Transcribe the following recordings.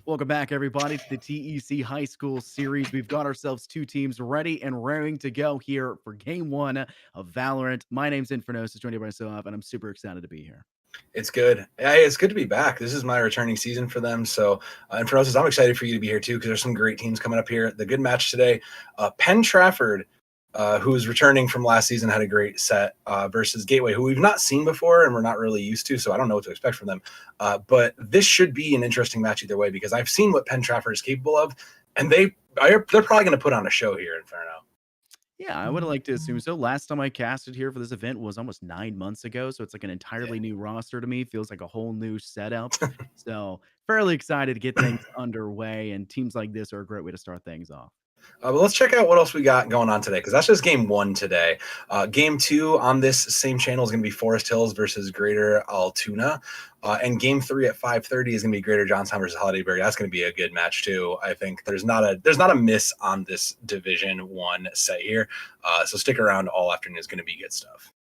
Welcome back, everybody, to the TEC High School Series. We've got ourselves two teams ready and raring to go here for Game 1 of Valorant. My name's Infernos, joined by myself, and I'm super excited to be here. It's good. Hey, it's good to be back. This is my returning season for them. So, and for us, I'm excited for you to be here too, because there's some great teams coming up here. The good match today, Penn Trafford, who is returning from last season, had a great set versus Gateway, who we've not seen before and we're not really used to. So I don't know what to expect from them. But this should be an interesting match either way, because I've seen what Penn Trafford is capable of, and they're probably going to put on a show here in Inferno. Yeah, I would like to assume so. Last time I casted here for this event was almost 9 months ago, so it's like an entirely new roster to me. Feels like a whole new setup. So fairly excited to get things underway, and teams like this are a great way to start things off. But let's check out what else we got going on today, because that's just game one today. Game two on this same channel is going to be Forest Hills versus Greater Altoona. And game three at 5:30 is going to be Greater Johnstown versus Hollyberry. That's going to be a good match too. I think there's not a miss on this Division 1 set here. So stick around all afternoon. It's going to be good stuff.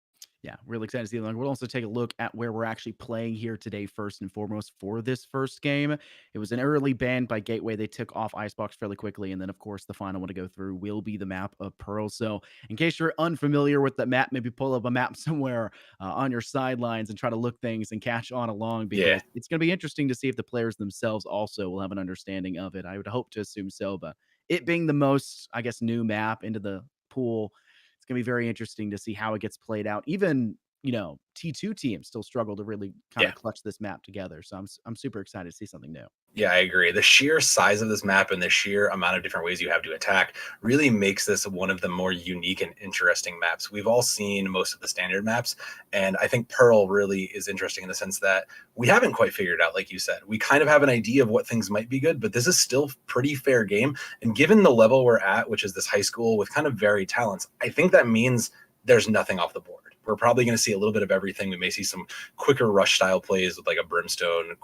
Yeah, really excited to see them. We'll also take a look at where we're actually playing here today, first and foremost, for this first game. It was an early ban by Gateway. They took off Icebox fairly quickly, and then, of course, the final one to go through will be the map of Pearl. So in case you're unfamiliar with the map, maybe pull up a map somewhere on your sidelines and try to look things and catch on along, because it's going to be interesting to see if the players themselves also will have an understanding of it. I would hope to assume so, but it being the most, I guess, new map into the pool, it's going to be very interesting to see how it gets played out. Even, T2 teams still struggle to really kind of clutch this map together. So I'm super excited to see something new. Yeah, I agree. The sheer size of this map and the sheer amount of different ways you have to attack really makes this one of the more unique and interesting maps. We've all seen most of the standard maps, and I think Pearl really is interesting in the sense that we haven't quite figured out, like you said. We kind of have an idea of what things might be good, but this is still pretty fair game. And given the level we're at, which is this high school with kind of varied talents, I think that means there's nothing off the board. We're probably going to see a little bit of everything. We may see some quicker rush style plays with like a Brimstone,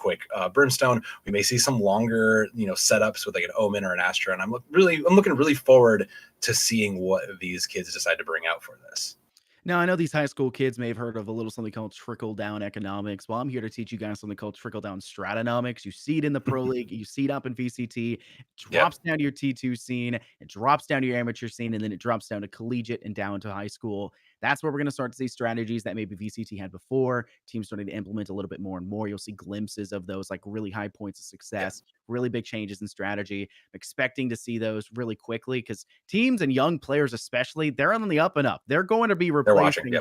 Brimstone. We may see some longer, setups with like an Omen or an Astra. And I'm looking really forward to seeing what these kids decide to bring out for this. Now, I know these high school kids may have heard of a little something called trickle-down economics. Well, I'm here to teach you guys something called trickle-down stratonomics. You see it in the Pro League, you see it up in VCT, it drops down to your T2 scene, it drops down to your amateur scene, and then it drops down to collegiate and down to high school. That's where we're going to start to see strategies that maybe VCT had before. Teams starting to implement a little bit more and more. You'll see glimpses of those, like really high points of success, really big changes in strategy. I'm expecting to see those really quickly, because teams and young players especially, they're on the up and up. They're going to be replacing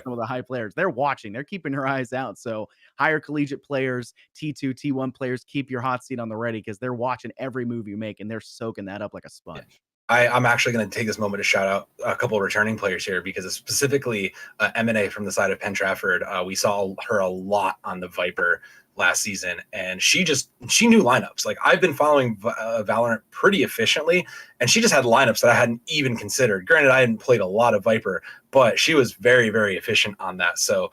some of the high players. They're watching. They're keeping their eyes out. So higher collegiate players, T2, T1 players, keep your hot seat on the ready, because they're watching every move you make, and they're soaking that up like a sponge. I'm actually going to take this moment to shout out a couple of returning players here, because it's specifically M&A from the side of Penn Trafford. We saw her a lot on the Viper last season, and she knew lineups. Like, I've been following Valorant pretty efficiently, and she just had lineups that I hadn't even considered. Granted, I hadn't played a lot of Viper, but she was very, very efficient on that. So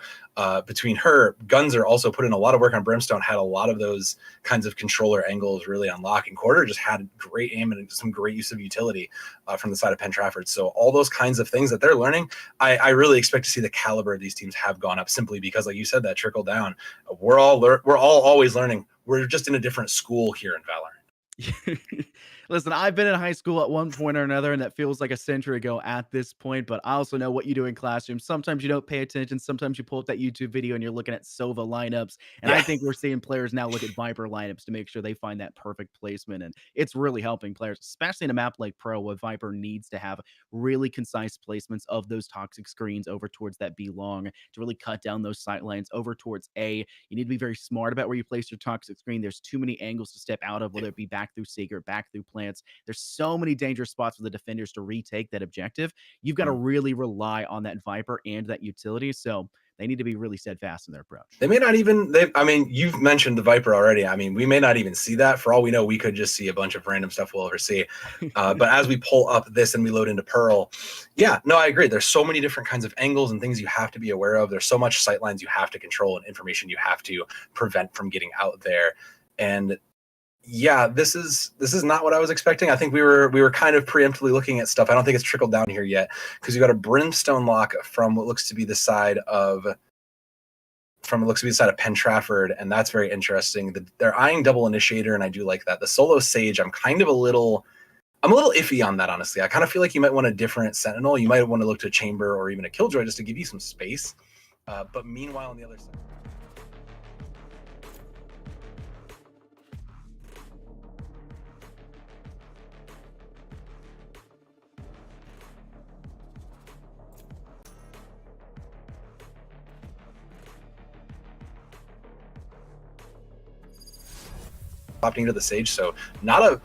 between her, Gunzer also put in a lot of work on Brimstone, had a lot of those kinds of controller angles really unlock, and Quarter just had great aim and some great use of utility from the side of Penn Trafford. So all those kinds of things that they're learning, I really expect to see the caliber of these teams have gone up, simply because, like you said, that trickle down. We're all always learning. We're just in a different school here in Valorant. Listen, I've been in high school at one point or another, and that feels like a century ago at this point, but I also know what you do in classrooms. Sometimes you don't pay attention. Sometimes you pull up that YouTube video and you're looking at Sova lineups. And Yeah. I think we're seeing players now look at Viper lineups to make sure they find that perfect placement. And it's really helping players, especially in a map like Pro, where Viper needs to have really concise placements of those toxic screens over towards that B long to really cut down those sight lines over towards A. You need to be very smart about where you place your toxic screen. There's too many angles to step out of, whether it be back through Secret, back through plants. There's so many dangerous spots for the defenders to retake that objective. You've got to really rely on that Viper and that utility. So they need to be really steadfast in their approach. They may not even, I mean, you've mentioned the Viper already. I mean, we may not even see that. For all we know, we could just see a bunch of random stuff we'll ever see. But as we pull up this and we load into Pearl, yeah, no, I agree. There's so many different kinds of angles and things you have to be aware of. There's so much sight lines you have to control and information you have to prevent from getting out there. And yeah, this is not what I was expecting. I think we were kind of preemptively looking at stuff. I don't think it's trickled down here yet, because you got a Brimstone lock from what looks to be the side of Penn Trafford, and that's very interesting. They're eyeing double initiator, and I do like that. The solo Sage, I'm a little iffy on that, honestly. I kind of feel like you might want a different Sentinel. You might want to look to a Chamber or even a Killjoy just to give you some space. But meanwhile, on the other side, opting into the Sage, so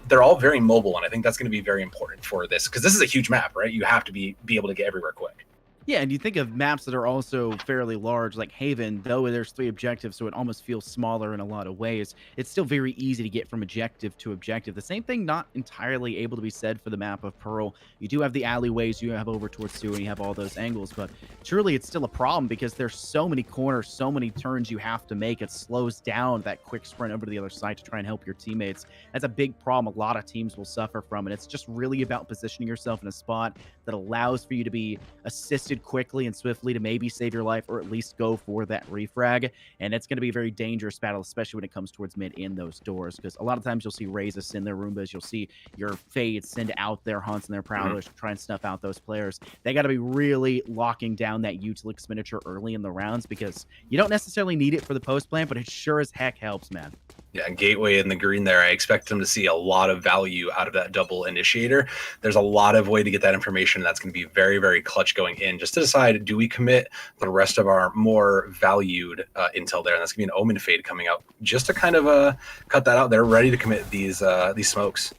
they're all very mobile, and I think that's going to be very important for this, because this is a huge map, right? You have to be able to get everywhere quick. Yeah, and you think of maps that are also fairly large, like Haven, though there's 3 objectives, so it almost feels smaller in a lot of ways. It's still very easy to get from objective to objective. The same thing not entirely able to be said for the map of Pearl. You do have the alleyways, you have over towards 2, and you have all those angles, but truly it's still a problem because there's so many corners, so many turns you have to make. It slows down that quick sprint over to the other side to try and help your teammates. That's a big problem a lot of teams will suffer from, and it's just really about positioning yourself in a spot that allows for you to be assisted quickly and swiftly to maybe save your life, or at least go for that refrag. And it's going to be a very dangerous battle, especially when it comes towards mid in those doors, because a lot of times you'll see Razes send their Roombas, you'll see your Fades send out their Hunts and their Prowlers to try and snuff out those players. They got to be really locking down that util expenditure early in the rounds, because you don't necessarily need it for the post plan, but it sure as heck helps, man. Yeah, Gateway in the green there, I expect them to see a lot of value out of that double initiator. There's a lot of way to get that information. That's going to be very, very clutch going in, just to decide, do we commit the rest of our more valued intel there? And that's going to be an Omen Fade coming out just to kind of cut that out. They're ready to commit these smokes.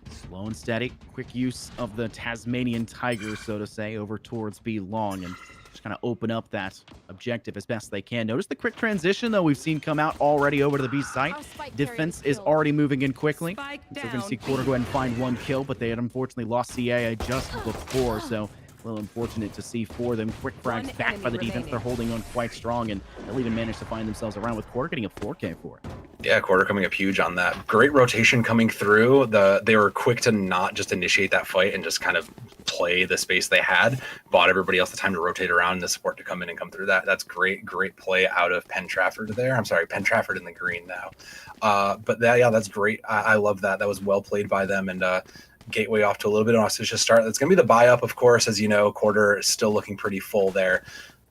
Slow and steady, quick use of the Tasmanian Tiger, so to say, over towards B long, and just kind of open up that objective as best they can. Notice the quick transition, though, we've seen come out already over to the B site. Defense is already moving in quickly. So we're going to see Quarter go ahead and find 1 kill, but they had unfortunately lost CAA just before, so a little unfortunate to see for them. Quick frags back by the defense. They're holding on quite strong, and they'll even manage to find themselves around with Quarter getting a 4K for it. Yeah, Quarter coming up huge on that. Great rotation coming through. They were quick to not just initiate that fight and just kind of play the space they had. Bought everybody else the time to rotate around and the support to come in and come through that. That's great play out of Penn Trafford there. I'm sorry, Penn Trafford in the green now. But that's great. I love that. That was well played by them, and Gateway off to a little bit of an auspicious start. That's going to be the buy up, of course, as you know. Quarter is still looking pretty full there.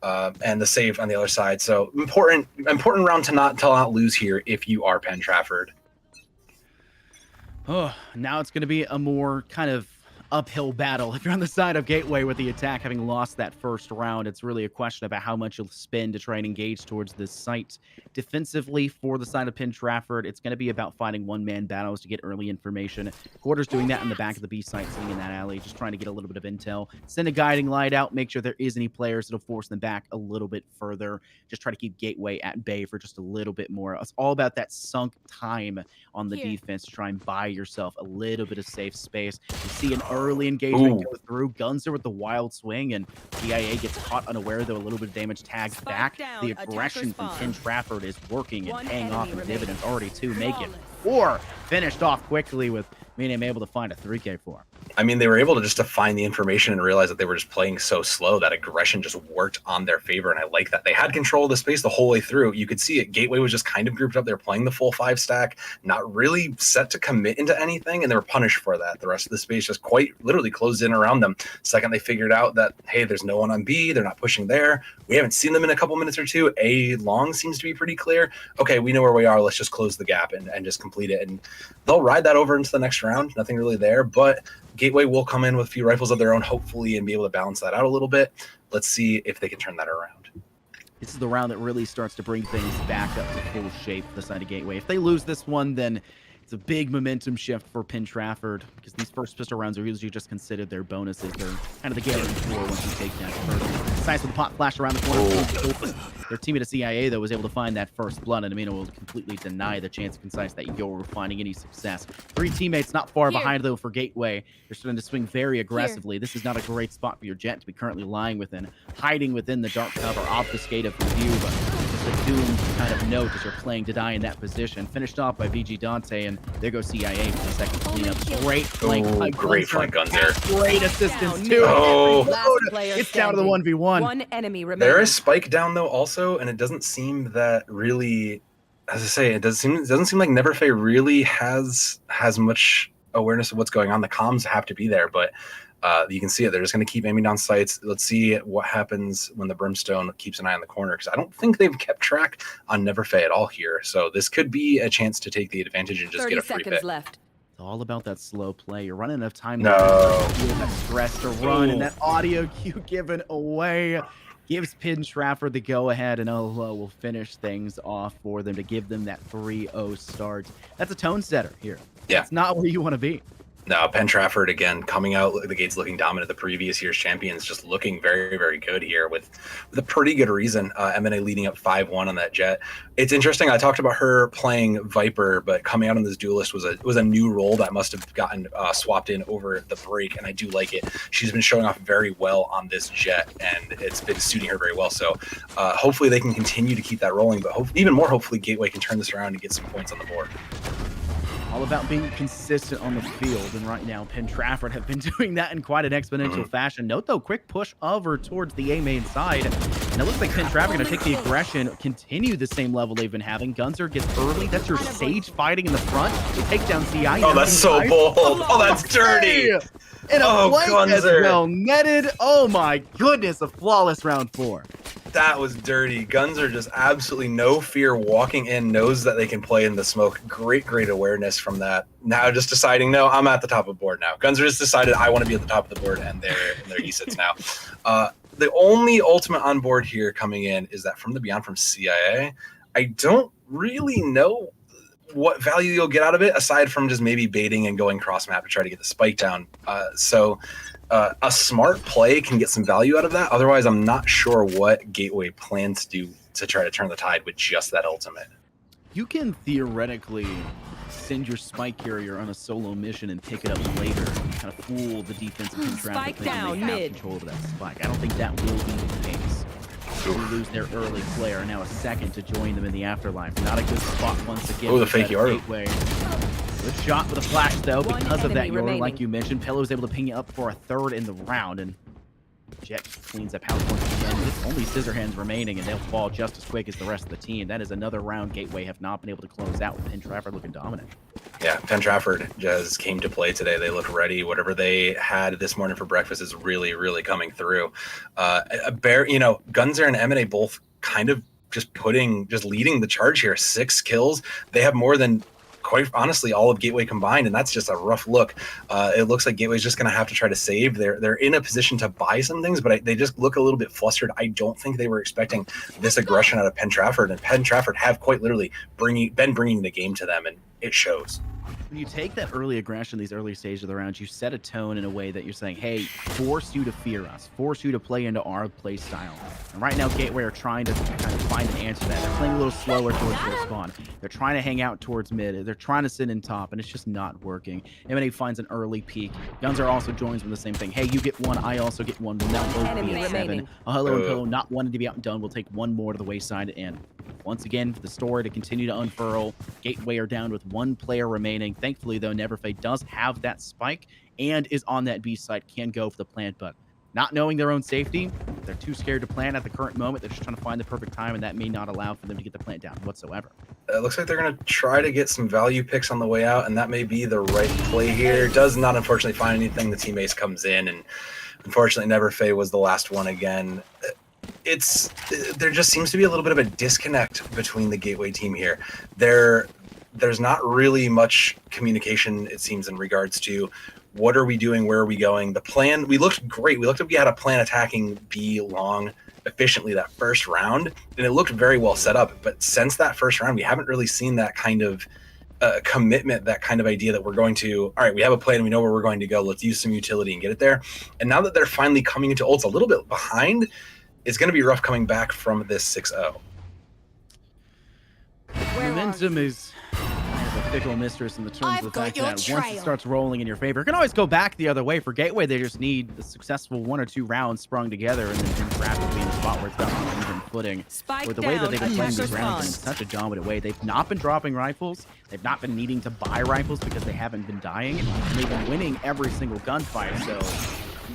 And the save on the other side. So important round to not lose here if you are Penn Trafford. Oh, now it's going to be a more kind of uphill battle. If you're on the side of Gateway with the attack, having lost that first round, it's really a question about how much you'll spend to try and engage towards this site. Defensively, for the side of Penn Trafford, it's going to be about fighting one-man battles to get early information. Quarter's doing that in the back of the B site, sitting in that alley, just trying to get a little bit of intel. Send a guiding light out, make sure there is any players that'll force them back a little bit further. Just try to keep Gateway at bay for just a little bit more. It's all about that sunk time on the defense to try and buy yourself a little bit of safe space. You see an early engagement go through. Gunzer with the wild swing, and TIA gets caught unaware, though a little bit of damage tags back. The aggression from Penn Trafford is working and paying off in dividends. Already 2 make it 4. Finished off quickly with being able to find a 3K for him. I mean, they were able to find the information and realize that they were just playing so slow that aggression just worked on their favor. And I like that. They had control of the space the whole way through. You could see it. Gateway was just kind of grouped up. They were playing the full 5 stack, not really set to commit into anything. And they were punished for that. The rest of the space just quite literally closed in around them. Second, they figured out that, hey, there's no one on B. They're not pushing there. We haven't seen them in a couple minutes or two. A long seems to be pretty clear. Okay, we know where we are. Let's just close the gap and just complete it. And they'll ride that over into the next round. Nothing really there, but Gateway will come in with a few rifles of their own, hopefully, and be able to balance that out a little bit. Let's see if they can turn that around. This is the round that really starts to bring things back up to full shape for the side of Gateway. If they lose this one, then it's a big momentum shift for Penn Trafford, because these first pistol rounds are usually just considered their bonuses. They're kind of the guarantee for once you take that first. Nice with the pot flash around the corner. Their teammate at CIA, though, was able to find that first blood, and Amino will completely deny the chance of Concise that you're finding any success. 3 teammates not far behind, though, for Gateway. They're starting to swing very aggressively. This is not a great spot for your Jet to be currently lying within, hiding within the dark cover, obfuscated from view, but just a doomed kind of note as you're playing to die in that position. Finished off by VG Dante, and there goes CIA for the second cleanup. Great flank. Great flank Gunzer. Great assistance, too. It's down to the 1v1. One enemy remaining. There is Spike down, though, also, and it doesn't seem that really, as I say, it doesn't seem like Neverfay really has much awareness of what's going on. The comms have to be there, but you can see it. They're just going to keep aiming down sights. Let's see what happens when the Brimstone keeps an eye on the corner, because I don't think they've kept track on Neverfay at all here. So this could be a chance to take the advantage and just get a free 30 pick. seconds left. It's all about that slow play. You're running out of time. No. Feel that stress to run, and that audio cue given away gives Penn Trafford the go-ahead, and Olo will finish things off for them to give them that 3-0 start. That's a tone setter here. Yeah. It's not where you want to be. No, Penn Trafford, again, coming out the gates looking dominant. The previous year's champions just looking very, very good here with a pretty good reason. M&A leading up 5-1 on that Jet. It's interesting. I talked about her playing Viper, but coming out on this duelist was a new role that must have gotten swapped in over the break, and I do like it. She's been showing off very well on this Jet, and it's been suiting her very well. So hopefully they can continue to keep that rolling, but even more hopefully Gateway can turn this around and get some points on the board. All about being consistent on the field, and right now Penn Trafford have been doing that in quite an exponential fashion. Note, though, quick push over towards the A main side, and it looks like Penn Trafford going to take the aggression, continue the same level they've been having. Gunzer gets early. That's your Sage fighting in the front. They take down CI. Oh, that's so bold. Oh, that's dirty. And a flank as well netted. Oh my goodness, a flawless round 4. That was dirty. Gunzer just absolutely no fear walking in, knows that they can play in the smoke. Great awareness from that. Now just deciding, no, I'm at the top of the board now. Gunzer just decided I want to be at the top of the board, and there he sits now. The only ultimate on board here coming in is that from the Beyond from CIA. I don't really know what value you'll get out of it, aside from just maybe baiting and going cross map to try to get the spike down. A smart play can get some value out of that. Otherwise, I'm not sure what Gateway plans to do to try to turn the tide with just that ultimate. You can theoretically send your spike carrier on a solo mission and pick it up later and kind of fool the defensive Penn Trafford thinking they have control of that spike. I don't think that will be the case. They lose their early player, now a second to join them in the afterlife. Not a good spot once again. Oh, the fake yard. Gateway. Good shot with a flash, though. Because of that, Yor, like you mentioned, Pillow was able to ping you up for a third in the round, and Jet cleans up house once again. It's only Scissorhands remaining, and they'll fall just as quick as the rest of the team. That is another round Gateway have not been able to close out with Penn Trafford looking dominant. Yeah, Penn Trafford just came to play today. They look ready. Whatever they had this morning for breakfast is really coming through. Gunzer and M&A both kind of just leading the charge here. 6 kills. They have more than quite honestly all of Gateway combined, and that's just a rough look. It looks like Gateway's just going to have to try to save. They're in a position to buy some things, but they just look a little bit flustered. I don't think they were expecting this aggression out of Penn Trafford, and Penn Trafford have quite literally been bringing the game to them, and it shows. When you take that early aggression, these early stages of the round, you set a tone in a way that you're saying, hey, force you to fear us, force you to play into our play style. And right now, Gateway are trying to kind of find an answer to that. They're playing a little slower towards their spawn. They're trying to hang out towards mid. They're trying to sit in top, and it's just not working. M&A finds an early peak. Gunzer also joins with the same thing. Hey, you get one, I also get one. We'll now both be at 7. Hello and Pillow not wanting to be outdone. We'll take one more to the wayside, and once again, for the story to continue to unfurl. Gateway are down with 1 player remaining. Thankfully, though, Neverfade does have that spike and is on that B side, can go for the plant, but not knowing their own safety, they're too scared to plant at the current moment. They're just trying to find the perfect time, and that may not allow for them to get the plant down whatsoever. It looks like they're going to try to get some value picks on the way out, and that may be the right play here. Does not, unfortunately, find anything. The teammates comes in, and unfortunately, Neverfade was the last one again. There just seems to be a little bit of a disconnect between the Gateway team here. There's not really much communication, it seems, in regards to what are we doing, where are we going. The plan, we looked great. We looked like we had a plan attacking B long efficiently that first round, and it looked very well set up. But since that first round, we haven't really seen that kind of commitment, that kind of idea that we're going to, all right, we have a plan, we know where we're going to go, let's use some utility and get it there. And now that they're finally coming into ults a little bit behind, it's going to be rough coming back from this 6-0. Momentum is kind of a fickle mistress in the terms of the fact that once it starts rolling in your favor, it can always go back the other way. For Gateway, they just need the successful 1 or 2 rounds sprung together and then trapped to be in a spot where it's got on even footing. With the way that they've been playing these rounds in such a dominant way, they've not been dropping rifles. They've not been needing to buy rifles because they haven't been dying. And they've been winning every single gunfight, so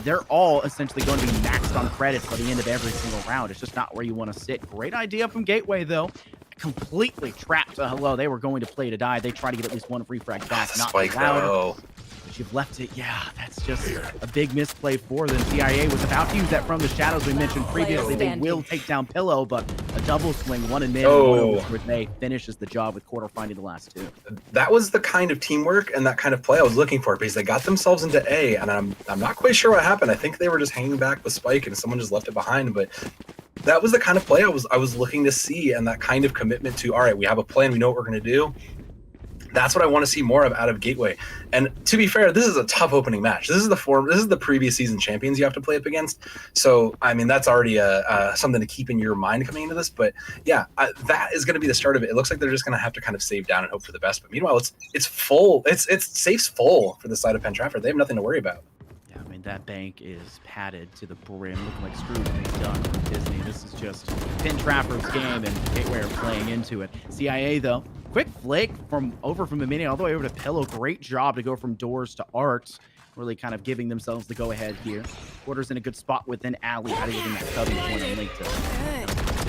they're all essentially going to be maxed on credits by the end of every single round. It's just not where you want to sit. Great idea from Gateway, though. Completely trapped. Hello, they were going to play to die. They try to get at least 1 free frag back. Not allowed. But you've left it. Yeah, that's just a big misplay for them. CIA was about to use that from the shadows we mentioned previously. They will take down Pillow, but a double swing, 1 in mid, and 1 over towards A finishes the job with Quarter finding the last 2. That was the kind of teamwork and that kind of play I was looking for, because they got themselves into A, and I'm not quite sure what happened. I think they were just hanging back with Spike and someone just left it behind, but that was the kind of play I was looking to see, and that kind of commitment to, all right, we have a plan, we know what we're going to do. That's what I want to see more of out of Gateway. And to be fair, this is a tough opening match. This is the previous season champions you have to play up against. So, I mean, that's already something to keep in your mind coming into this. But yeah, that is going to be the start of it. It looks like they're just going to have to kind of save down and hope for the best. But meanwhile, it's full. It's safe's full for the side of Penn Trafford. They have nothing to worry about. Yeah, I mean, that bank is padded to the brim, looking like Scrooge done from Disney. This is just Penn Trafford's game, and Gateway are playing into it. CIA, though, quick flick from a minute all the way over to Pillow. Great job to go from doors to arts, really kind of giving themselves the go-ahead here. Quarter's in a good spot within Alley, out of getting that cubby point and link to.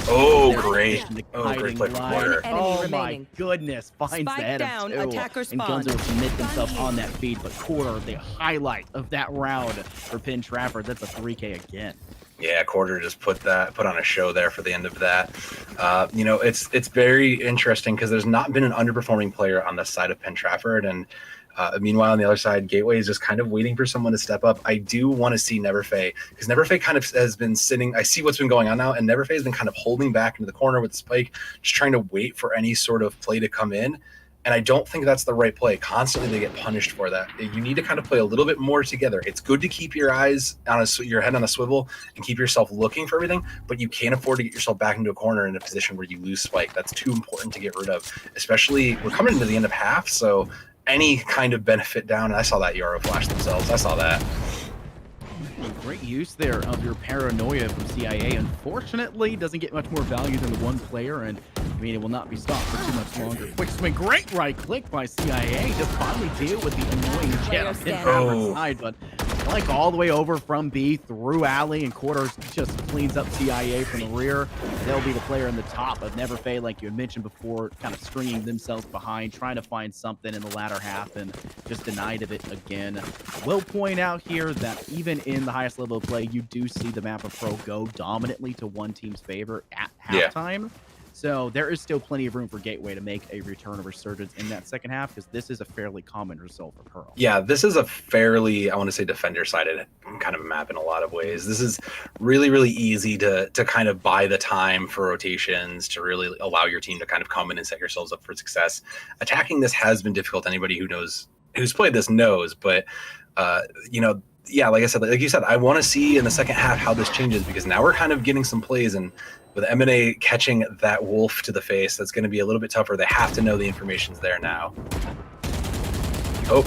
Oh, great. Great play from Quarter. Oh, my goodness. Finds the head of 2. And Gunzer will commit themselves on that feed, but Quarter, the highlight of that round for Penn Trafford. That's a 3K again. Yeah, Quarter just put on a show there for the end of that. You know, it's very interesting because there's not been an underperforming player on the side of Penn Trafford, and meanwhile, on the other side, Gateway is just kind of waiting for someone to step up. I do want to see Neverfade, because Neverfade kind of has been sitting. I see what's been going on now, and Neverfade has been kind of holding back into the corner with the Spike, just trying to wait for any sort of play to come in. And I don't think that's the right play. Constantly they get punished for that. You need to kind of play a little bit more together. It's good to keep your eyes on your head on a swivel and keep yourself looking for everything, but you can't afford to get yourself back into a corner in a position where you lose Spike. That's too important to get rid of, especially we're coming into the end of half, so any kind of benefit down. And I saw that Yaro flash themselves. I saw that. Great use there of your paranoia from CIA. Unfortunately, doesn't get much more value than the 1 player, and I mean, it will not be stopped for too much longer. Quick swing, great right click by CIA to finally deal with the annoying jet on Penn Trafford's side, but like all the way over from B through Alley, and Quarters just cleans up CIA from the rear. They'll be the player in the top of Neverfade, like you had mentioned before, kind of stringing themselves behind, trying to find something in the latter half, and just denied of it again. Will point out here that even in the highest level of play, you do see the map of Pro go dominantly to 1 team's favor at halftime. So there is still plenty of room for Gateway to make a return of resurgence in that second half, because this is a fairly common result for Pearl. Yeah, this is a fairly, I want to say, defender-sided kind of a map in a lot of ways. This is really, really easy to kind of buy the time for rotations, to really allow your team to kind of come in and set yourselves up for success. Attacking this has been difficult. Anybody who's played this knows, but you know, yeah, like I said, like you said, I want to see in the second half how this changes, because now we're kind of getting some plays, and with M&A catching that wolf to the face, that's going to be a little bit tougher. They have to know the information's there now. Oh.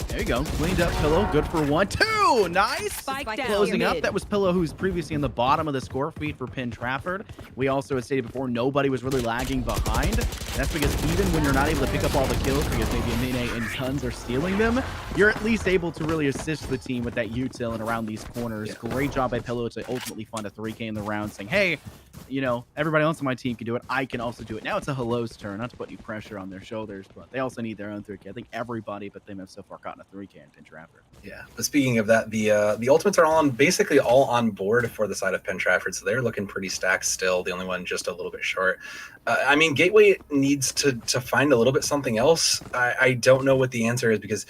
There you go. Cleaned up Pillow. Good for 1-2. Nice. Spike down. Closing up. That was Pillow, who's previously in the bottom of the score feed for Penn Trafford. We also had stated before, nobody was really lagging behind. That's because even when you're not able to pick up all the kills, because maybe Amine and Guns are stealing them, you're at least able to really assist the team with that util and around these corners. Yeah. Great job by Pillow to ultimately find a 3K in the round, saying, hey, you know, everybody else on my team can do it. I can also do it. Now it's a Hello's turn, not to put any pressure on their shoulders, but they also need their own 3K. I think everybody but them have so far gotten a 3K in Penn Trafford. Yeah, but speaking of that, the ultimates are basically all on board for the side of Penn Trafford, so they're looking pretty stacked still. The only one just a little bit short. I mean, Gateway needs to find a little bit something else. I don't know what the answer is, because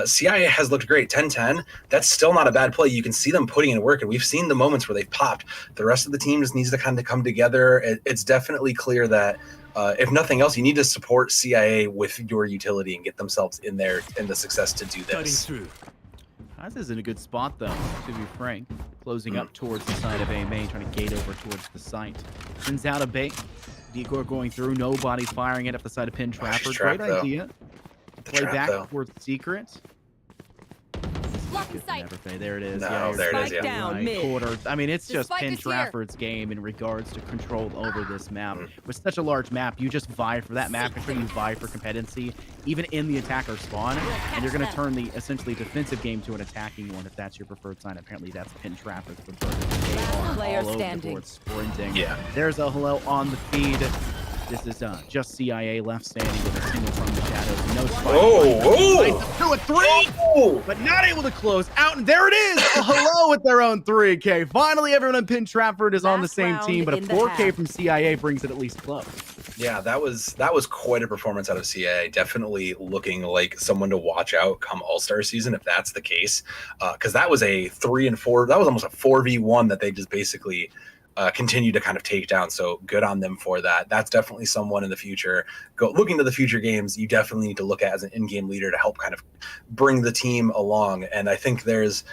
CIA has looked great. 10-10, that's still not a bad play. You can see them putting in work, and we've seen the moments where they've popped. The rest of the team just needs to kind of come together. It's definitely clear that if nothing else, you need to support CIA with your utility and get themselves in there and the success to do this. This is in a good spot, though, to be frank. Closing up towards the side of A main, trying to gate over towards the site. Sends out a bait. Decoy going through. Nobody firing it up the side of Penn Trafford. Great idea. Play back towards Secret. There it is. No, yeah, there it is. Yeah. Down, mid. Quarter. I mean, it's just Penn Trafford's game in regards to control over this map. With such a large map, you just vie for that map. Make sure you vie for competency, even in the attacker spawn, and you're going to turn the essentially defensive game to an attacking one if that's your preferred sign. Apparently, that's Penn Trafford's preferred. They are all over the board sprinting. Yeah. There's a hello on the feed. This is just CIA left standing with a single from the shadows. No spike. Oh! To a 3, but not able to close out. And there it is. A hello with their own 3K. Finally, everyone in Penn Trafford is on the same team, but a 4K from CIA brings it at least close. Yeah, that was quite a performance out of CIA. Definitely looking like someone to watch out come All-Star season, if that's the case. Because that was a 3 and 4. That was almost a 4v1 that they just basically continue to kind of take down. So good on them for that. That's definitely someone in the future. Looking to the future games, you definitely need to look at as an in-game leader to help kind of bring the team along. And I think there's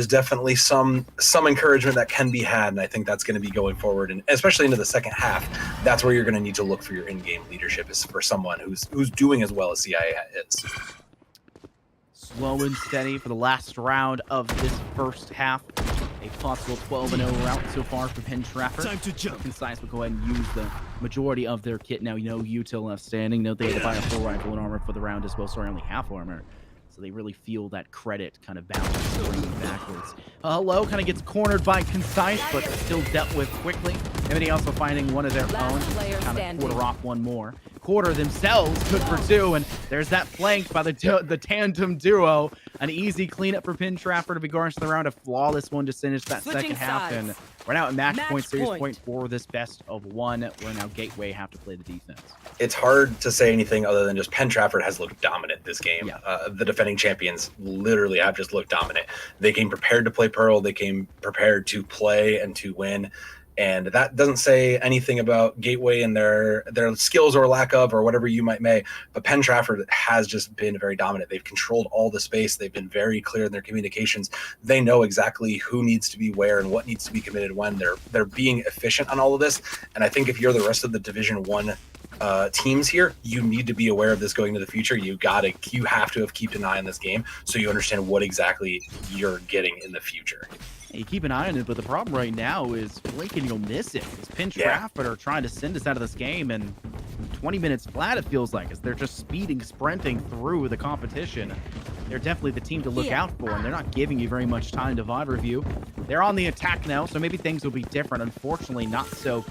definitely some encouragement that can be had, and I think that's going to be going forward, and especially into the second half. That's where you're going to need to look for your in-game leadership, is for someone who's doing as well as CIA is. Slow and steady for the last round of this first half. A possible 12-0 route so far for Penn Trafford. Time to jump. Concise will go ahead and use the majority of their kit now. You know, util left standing. Note they had to buy a full rifle and armor for the round as well. Sorry, only half armor. So they really feel that credit kind of balance bringing backwards. Hello kind of gets cornered by Concise, but still dealt with quickly. Everybody also finding one of their own. Kind of quarter off one more. Quarter themselves, good for 2, and there's that flank by the tandem duo. An easy cleanup for Penn Trafford to be garnished the round. A flawless one to finish that second half, and we're now at match point, series point for this best of 1, where now Gateway have to play the defense. It's hard to say anything other than just Penn Trafford has looked dominant this game. Yeah. The defending champions literally have just looked dominant. They came prepared to play Pearl. They came prepared to play and to win. And that doesn't say anything about Gateway and their skills or lack of, or whatever you might may. But Penn Trafford has just been very dominant. They've controlled all the space. They've been very clear in their communications. They know exactly who needs to be where and what needs to be committed when. They're being efficient on all of this. And I think if you're the rest of the Division 1 teams here, you need to be aware of this going into the future. You have to have kept an eye on this game so you understand what exactly you're getting in the future. You keep an eye on it, but the problem right now is blink and you'll miss it. Because Penn Trafford are trying to send us out of this game, and 20 minutes flat, it feels like, as they're just speeding, sprinting through the competition. They're definitely the team to look out for, and they're not giving you very much time to VOD review. They're on the attack now, so maybe things will be different. Unfortunately, not so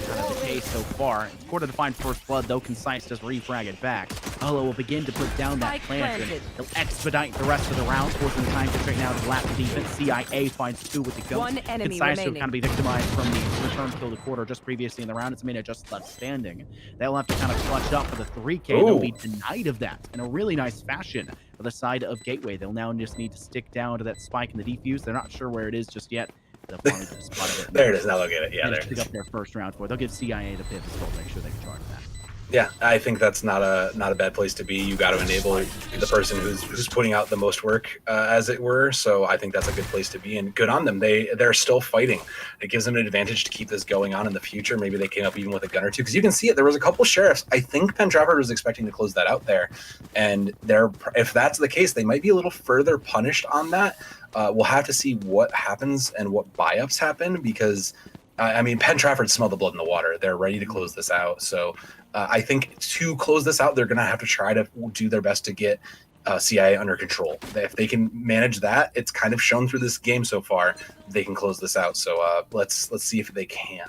kind of the case so far. It's quarter to find first blood, though. Concise does refrag it back. Olo will begin to put down that plant, and he'll expedite the rest of the rounds, forcing the time constraint now to lap the defense. CIA finds 2 with the ghost. One enemy Concise will remaining. kind of be victimized from the return kill to quarter just previously in the round. It's Mina just left standing. They'll have to kind of clutch up for the 3K. They'll be denied of that in a really nice fashion for the side of Gateway. They'll now just need to stick down to that spike in the defuse. They're not sure where it is just yet. They'll finally just spot it. There it is. Now they'll get it. Yeah, there it pick is. up their first round for it. They'll give CIA the pivot to make sure they can charge that. Yeah, I think that's not a bad place to be. You got to enable the person who's putting out the most work, as it were. So I think that's a good place to be, and good on them. They're still fighting. It gives them an advantage to keep this going on in the future. Maybe they came up even with a gun or two, because you can see it. There was a couple sheriffs. I think Penn Trafford was expecting to close that out there, and if that's the case, they might be a little further punished on that. We'll have to see what happens and what buy-ups happen, because I mean, Penn Trafford smelled the blood in the water. They're ready to close this out. So I think to close this out, they're going to have to try to do their best to get CIA under control. If they can manage that, it's kind of shown through this game so far, they can close this out. So let's see if they can.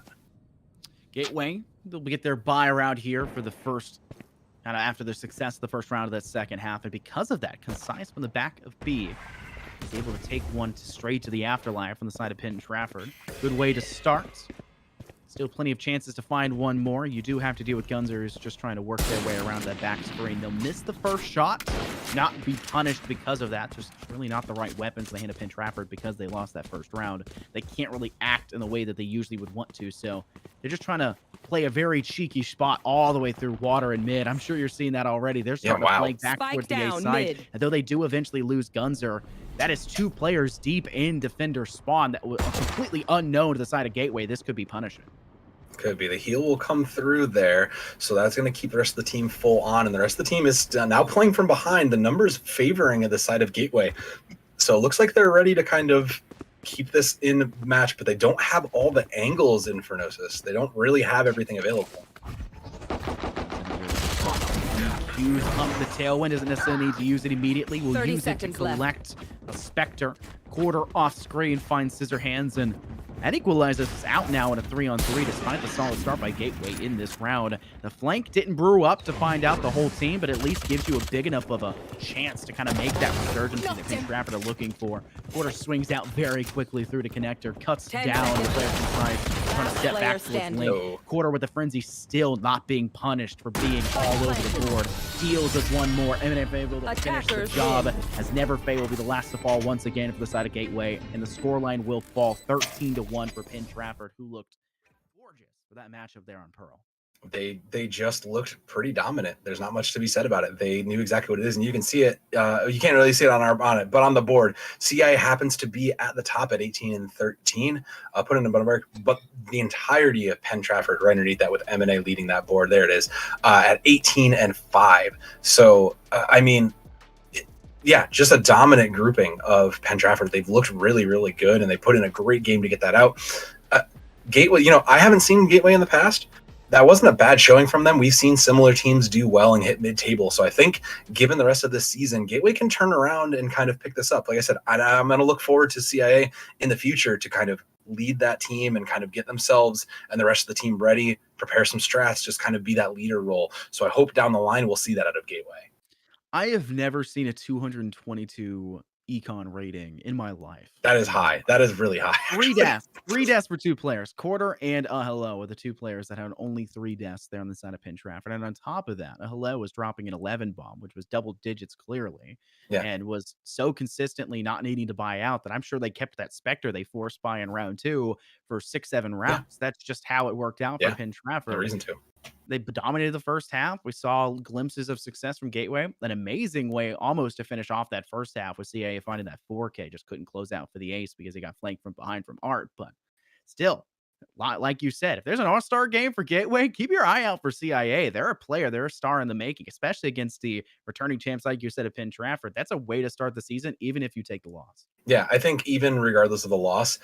Gateway, they'll get their buy around here for the first, kind of after their success of the first round of that second half. And because of that, Concise from the back of B is able to take one straight to the afterlife from the side of Penn Trafford. Good way to start. Still plenty of chances to find one more. You do have to deal with Gunsers just trying to work their way around that back screen. They'll miss the first shot, not be punished because of that. Just really not the right weapons in the hand of Penn Trafford because they lost that first round. They can't really act in the way that they usually would want to, so they're just trying to play a very cheeky spot all the way through water and mid. I'm sure you're seeing that already. They're starting to flank back towards the A side. And though they do eventually lose Gunzer, that is 2 players deep in defender spawn that was completely unknown to the side of Gateway. This could be punishing. Could be. The heal will come through there, so that's going to keep the rest of the team full on, and the rest of the team is now playing from behind. The numbers favoring the side of Gateway, so it looks like they're ready to kind of keep this in match, but they don't have all the angles in Infernosis. They don't really have everything available. Use up the tailwind, doesn't necessarily need to use it immediately. We'll 30 use it to collect a Spectre. Quarter off screen, finds Scissor Hands, and that equalizes us out now in a 3-on-3 despite the solid start by Gateway in this round. The flank didn't brew up to find out the whole team, but at least gives you a big enough of a chance to kind of make that resurgence that Penn Trafford are looking for. Quarter swings out very quickly through the connector, cuts down the player inside, trying to step back towards Link. Quarter with the Frenzy still not being punished for being all over the board. Deals with one more. Eminent able to finish the job. As Never Faye will be the last to fall once again for the side of Gateway, and the scoreline will fall 13-1 for Penn Trafford, who looked gorgeous for that matchup there on Pearl. They just looked pretty dominant. There's not much to be said about it. They knew exactly what it is, and you can see it. You can't really see it on it, but on the board, CIA happens to be at the top at 18-13. Put in a button mark, but the entirety of Penn Trafford right underneath that with M&A leading that board. There it is at 18-5. So I mean, yeah, just a dominant grouping of Penn Trafford. They've looked really, really good, and they put in a great game to get that out. Gateway, I haven't seen Gateway in the past. That wasn't a bad showing from them. We've seen similar teams do well and hit mid-table. So I think given the rest of this season, Gateway can turn around and kind of pick this up. Like I said, I'm going to look forward to CIA in the future to kind of lead that team and kind of get themselves and the rest of the team ready, prepare some strats, just kind of be that leader role. So I hope down the line we'll see that out of Gateway. I have never seen a 222 econ rating in my life. That is high. That is really high. 3 deaths. 3 deaths for 2 players. Quarter and a Hello are the 2 players that had only 3 deaths there on the side of Penn Trafford. And on top of that, a Hello was dropping an 11 bomb, which was double digits clearly, and was so consistently not needing to buy out that I'm sure they kept that Spectre they forced buy in round 2 for 6-7 rounds. That's just how it worked out for Penn Trafford. No reason to. They dominated the first half. We saw glimpses of success from Gateway. An amazing way almost to finish off that first half with CIA finding that 4K. Just couldn't close out for the ace because he got flanked from behind from Art. But still, like you said, if there's an all-star game for Gateway, keep your eye out for CIA. They're a player. They're a star in the making, especially against the returning champs, like you said, at Penn Trafford. That's a way to start the season, even if you take the loss. Yeah, I think even regardless of the loss,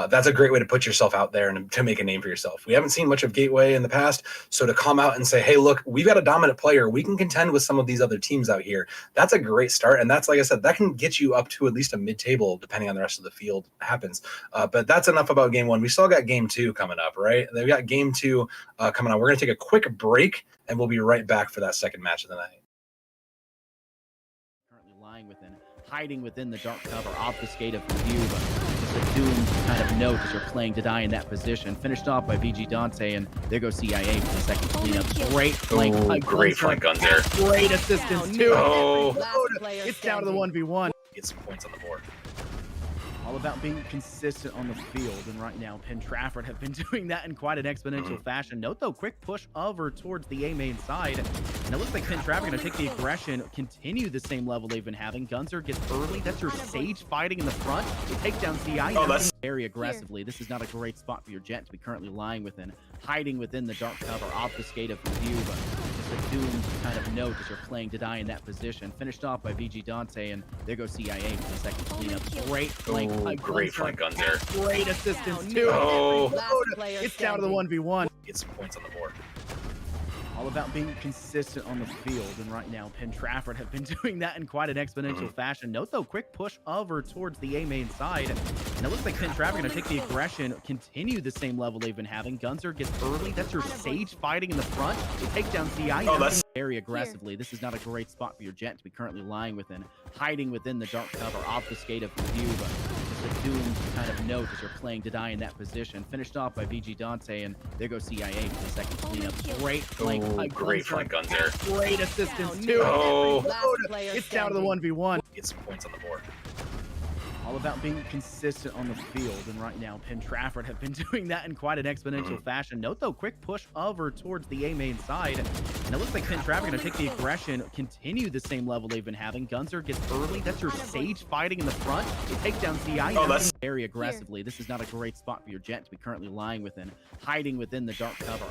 that's a great way to put yourself out there and to make a name for yourself. We haven't seen much of Gateway in the past, so to come out and say, hey, look, we've got a dominant player. We can contend with some of these other teams out here. That's a great start, and that's, like I said, that can get you up to at least a mid-table, depending on the rest of the field happens. But that's enough about Game 1. We still got Game 2. two coming up, right? They've got game two coming on. We're going to take a quick break, and we'll be right back for that second match of the night. Currently lying within, hiding within the dark cover, obfuscate of view, but just a doomed kind of note as you're playing to die in that position. Finished off by VG Dante, and there goes CIA for the second cleanup. Great flank by Great flank Gunzer. Great assistance too. Oh, It's down to the 1v1. get some points on the board. All about being consistent on the field, and right now Penn Trafford have been doing that in quite an exponential fashion. Note though, quick push over towards the A main side, and it looks like Penn Trafford going to take the aggression, continue the same level they've been having. Gunzer gets early. That's your Sage fighting in the front. They take down CI very aggressively. This is not a great spot for your Jet to be currently lying within, hiding within the dark cover, obfuscate of view, but just a doomed kind of note as you're playing to die in that position. Finished off by VG Dante, and there goes CIA for the second cleanup. Great flank. Great flank Gunzer. Great assistance too. It's down to the 1v1. Get some points on the board. All about being consistent on the field, and right now Penn Trafford have been doing that in quite an exponential fashion. Note though, quick push over towards the A main side, and it looks like Penn Trafford going to take the aggression, continue the same level they've been having. Gunzer gets early. That's your Sage fighting in the front. They take down CI very aggressively. This is not a great spot for your Jet to be currently lying within, hiding within the dark cover, obfuscate of view, but just a doomed kind of note as you're playing to die in that position. Finished off by VG Dante, and there goes CIA for the second cleanup. Great flank. Great flank Gunzer. Great assistance too. It's down to the 1v1. Get some points on the board. All about being consistent on the field, and right now Penn Trafford have been doing that in quite an exponential fashion. Note though, quick push over towards the A main side, and it looks like Penn Trafford going to take the aggression, continue the same level they've been having. Gunzer gets early. That's your Sage fighting in the front. They take down CI very aggressively. This is not a great spot for your Jet to be currently lying within, hiding within the dark cover.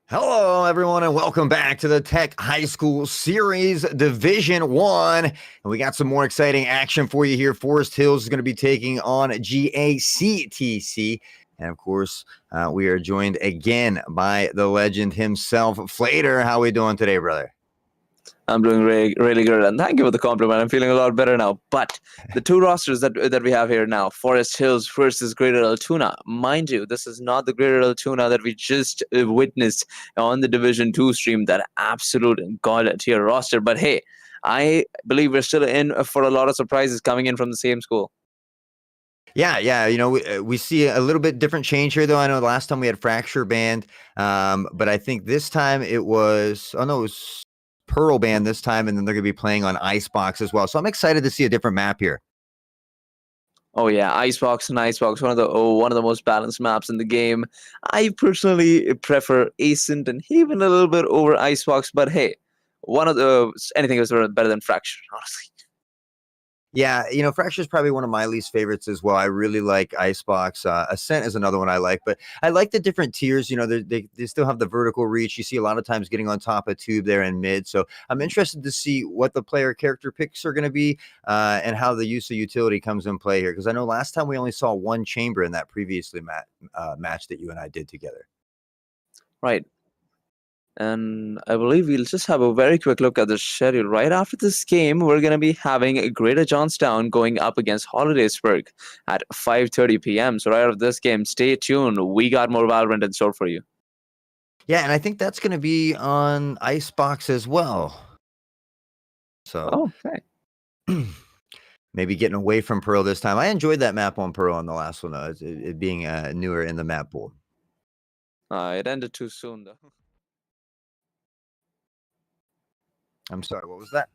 Hello, everyone, and welcome back to the Tech High School Series Division 1. And we got some more exciting action for you here. Forest Hills is going to be taking on GACTC. And, of course, we are joined again by the legend himself, Flater. How are we doing today, brother? I'm doing really good, and thank you for the compliment. I'm feeling a lot better now. But the two rosters that we have here now, Forest Hills versus Greater Altoona. Mind you, this is not the Greater Altoona that we just witnessed on the Division 2 stream, that absolute god-tier roster. But hey, I believe we're still in for a lot of surprises coming in from the same school. Yeah. You know, we see a little bit different change here, though. I know last time we had Fracture Band, but I think this time it was Pearl Band this time, and then they're going to be playing on Icebox as well. So I'm excited to see a different map here. Oh yeah, Icebox, one of the most balanced maps in the game. I personally prefer Ascent and Haven a little bit over Icebox, but hey, anything is better than Fracture, honestly. Yeah, you know, Fracture is probably one of my least favorites as well. I really like Icebox. Ascent is another one I like, but I like the different tiers. You know, they still have the vertical reach. You see a lot of times getting on top of tube there in mid. So I'm interested to see what the player character picks are going to be and how the use of utility comes in play here. Because I know last time we only saw one chamber in that previously match that you and I did together. Right. And I believe we'll just have a very quick look at the schedule. Right after this game, we're going to be having Greater Johnstown going up against Hollidaysburg at 5:30 p.m. So right after this game, stay tuned. We got more Valorant in store for you. Yeah, and I think that's going to be on Icebox as well. So, okay. Maybe getting away from Pearl this time. I enjoyed that map on Pearl on the last one, though, it being newer in the map pool. It ended too soon, though. I'm sorry, what was that?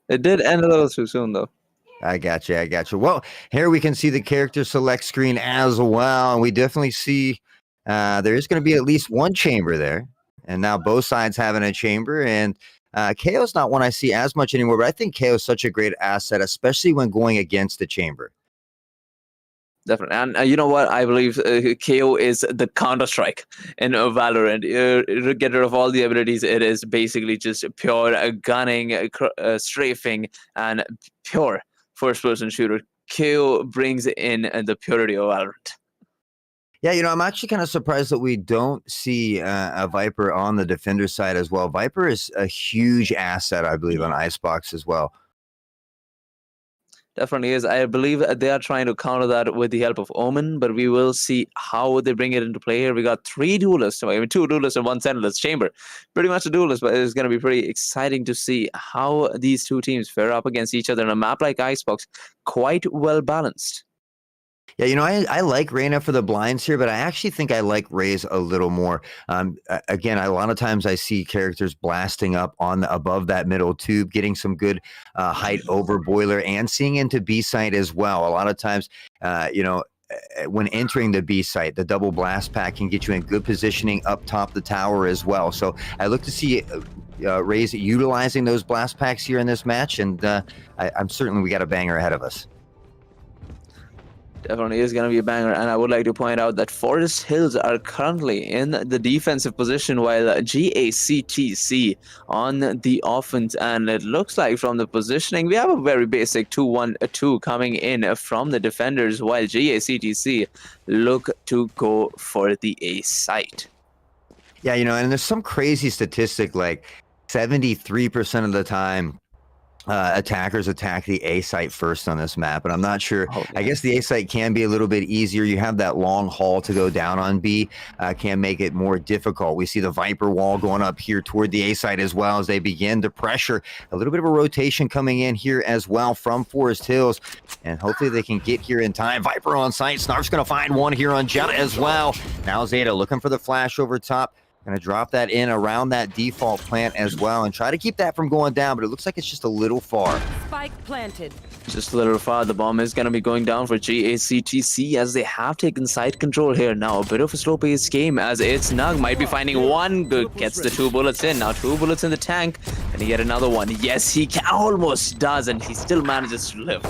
It did end a little too soon, though. I got you. Well, here we can see the character select screen as well. And we definitely see there is going to be at least one chamber there. And now both sides having a chamber. And KO's not one I see as much anymore, but I think KO is such a great asset, especially when going against the chamber. Definitely. And you know what? I believe KO is the Counter-Strike in Valorant. Get rid of all the abilities. It is basically just pure gunning, strafing, and pure first-person shooter. KO brings in the purity of Valorant. Yeah, you know, I'm actually kind of surprised that we don't see a Viper on the defender side as well. Viper is a huge asset, I believe, on Icebox as well. Definitely is. I believe they are trying to counter that with the help of Omen, but we will see how they bring it into play here. We got two duelists and one centerless chamber. Pretty much a duelist, but it's going to be pretty exciting to see how these two teams fare up against each other in a map like Icebox. Quite well balanced. Yeah, you know, I like Reyna for the blinds here, but I actually think I like Raze a little more. Again, a lot of times I see characters blasting up above that middle tube, getting some good height over boiler and seeing into B site as well. A lot of times, you know, when entering the B site, the double blast pack can get you in good positioning up top the tower as well. So I look to see Raze utilizing those blast packs here in this match, and I'm certainly we got a banger ahead of us. Definitely is going to be a banger, and I would like to point out that Forest Hills are currently in the defensive position while GACTC on the offense, and it looks like from the positioning we have a very basic 2-1-2 coming in from the defenders, while GACTC look to go for the A site. Yeah, and there's some crazy statistic like 73% of the time attackers attack the A site first on this map, and I'm not sure. Oh, I guess the A site can be a little bit easier. You have that long haul to go down on B, can make it more difficult. We see the Viper wall going up here toward the A site as well as they begin to pressure. A little bit of a rotation coming in here as well from Forest Hills, and hopefully they can get here in time. Viper on site. Snarf's going to find one here on Jetta as well. Now Zeta looking for the flash over top. Going to drop that in around that default plant as well and try to keep that from going down, but it looks like it's just a little far. Spike planted. Just a little far. The bomb is going to be going down for GACTC as they have taken side control here. Now a bit of a slow-paced game as it's Nug might be finding one. Good, gets the 2 bullets in. Now 2 bullets in the tank. Can he get another one? Yes, he can. Almost does, and he still manages to live.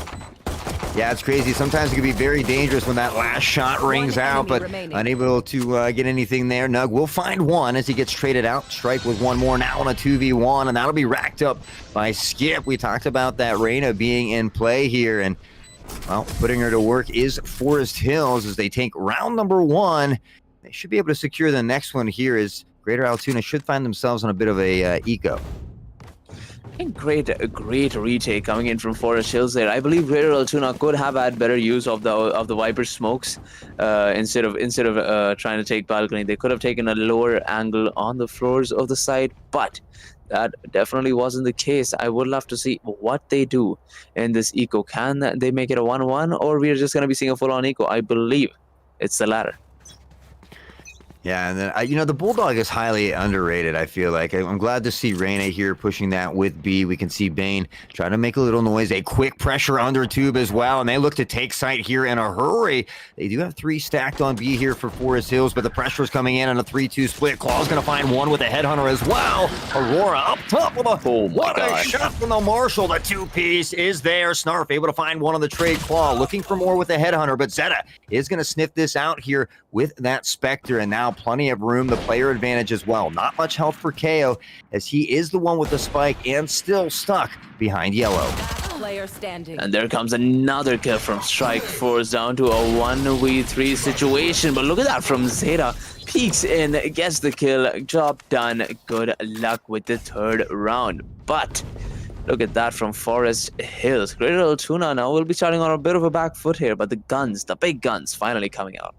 Yeah, it's crazy. Sometimes it can be very dangerous when that last shot rings out, but unable to get anything there. Nug will find one as he gets traded out. Strike with one more now on a 2v1, and that'll be racked up by Skip. We talked about that Reyna being in play here, and, well, putting her to work is Forest Hills as they take round number 1. They should be able to secure the next one here as Greater Altoona should find themselves on a bit of a eco. Great retake coming in from Forest Hills there. I believe Greater Altoona could have had better use of the Viper smokes instead of trying to take balcony. They could have taken a lower angle on the floors of the site, but that definitely wasn't the case. I would love to see what they do in this eco. Can they make it a 1-1, or we're just going to be seeing a full-on eco? I believe it's the latter. Yeah, and then, the Bulldog is highly underrated, I feel like. I'm glad to see Reyna here pushing that with B. We can see Bane trying to make a little noise. A quick pressure under tube as well, and they look to take site here in a hurry. They do have 3 stacked on B here for Forest Hills, but the pressure is coming in on a 3-2 split. Claw's going to find one with a headhunter as well. Aurora up top with a shot from the Marshall. The 2-piece is there. Snarf able to find one on the trade. Claw looking for more with the headhunter, but Zeta is going to sniff this out here with that Spectre, and now plenty of room, the player advantage as well. Not much health for KO as he is the one with the spike and still stuck behind yellow. Player standing. And there comes another kill from Strike Force down to a 1v3 situation. But look at that from Zeta. Peeks in, gets the kill, job done. Good luck with the 3rd round. But look at that from Forest Hills. Greater Altoona now will be starting on a bit of a back foot here, but the guns, the big guns, finally coming out.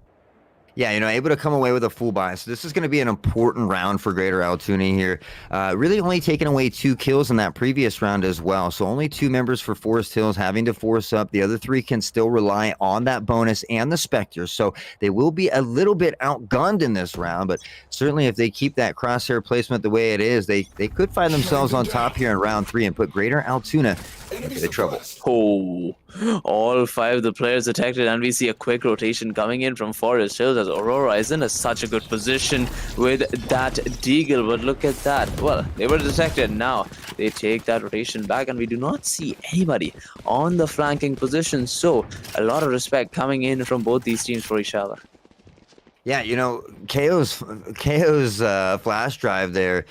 Yeah, able to come away with a full buy. So this is going to be an important round for Greater Altoona here. Really only taking away 2 kills in that previous round as well. So only 2 members for Forest Hills having to force up. The other 3 can still rely on that bonus and the Spectres. So they will be a little bit outgunned in this round. But certainly if they keep that crosshair placement the way it is, they could find themselves on top here in round 3 and put Greater Altoona into the trouble. Oh, all 5 of the players detected, and we see a quick rotation coming in from Forest Hills as Aurora is in such a good position with that deagle. But look at that. Well, they were detected. Now they take that rotation back, and we do not see anybody on the flanking position. So a lot of respect coming in from both these teams for each other. Yeah, KO's flash drive there,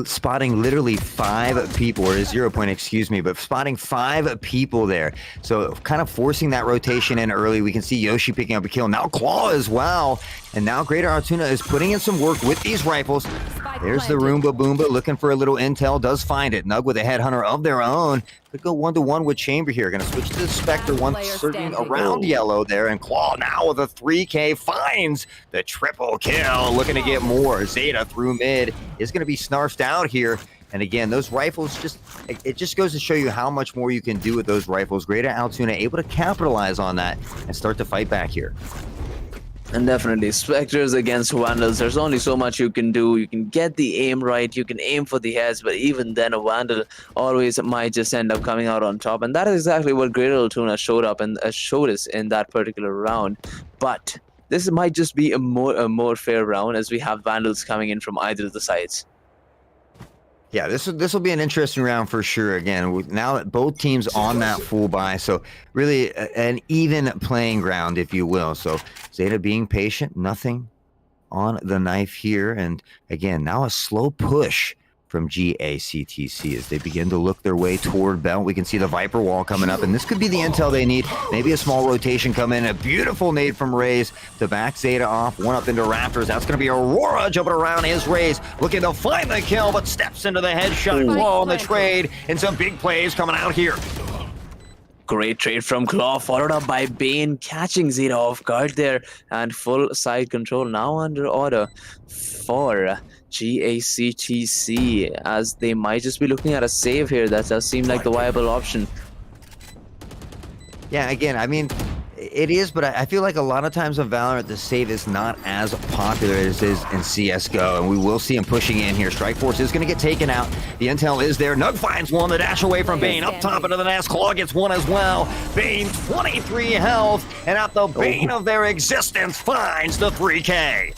spotting literally 5 people, or 0 point, excuse me, but spotting 5 people there. So kind of forcing that rotation in early. We can see Yoshi picking up a kill. Now Claw as well. And now Greater Altoona is putting in some work with these rifles. There's the Roomba Boomba looking for a little intel. Does find it. Nug with a headhunter of their own. Could go 1-to-1 with Chamber here. Going to switch to the Spectre. One surging around yellow there. And Claw now with a 3K finds the triple kill. Looking to get more. Zeta through mid is going to be snarfed out here. And again, those rifles it just goes to show you how much more you can do with those rifles. Greater Altoona able to capitalize on that and start to fight back here. And definitely, Spectres against Vandals, there's only so much you can do. You can get the aim right, you can aim for the heads, but even then a Vandal always might just end up coming out on top. And that is exactly what Greater Altoona showed up and showed us in that particular round. But this might just be a more fair round as we have Vandals coming in from either of the sides. Yeah, this will be an interesting round for sure. Again, now that both teams on that full buy, so really an even playing ground, if you will. So Zeta being patient, nothing on the knife here, and again, now a slow push from GACTC as they begin to look their way toward Belt. We can see the Viper wall coming up, and this could be the intel they need. Maybe a small rotation come in. A beautiful nade from Raze to back Zeta off. One up into Raptors. That's going to be Aurora jumping around his Raze, looking to find the kill, but steps into the headshot. Claw on the trade, and some big plays coming out here. Great trade from Claw, followed up by Bane, catching Zeta off guard there, and full side control now under order for GACTC, as they might just be looking at a save here. That does seem like the viable option. Yeah, again, I mean, it is, but I feel like a lot of times in Valorant, the save is not as popular as it is in CSGO, and we will see him pushing in here. Strikeforce is going to get taken out. The intel is there. Nug finds one. The dash away from Bane. Up top into the nest. Claw gets one as well. Bane, 23 health, and at the bane of their existence, finds the 3K.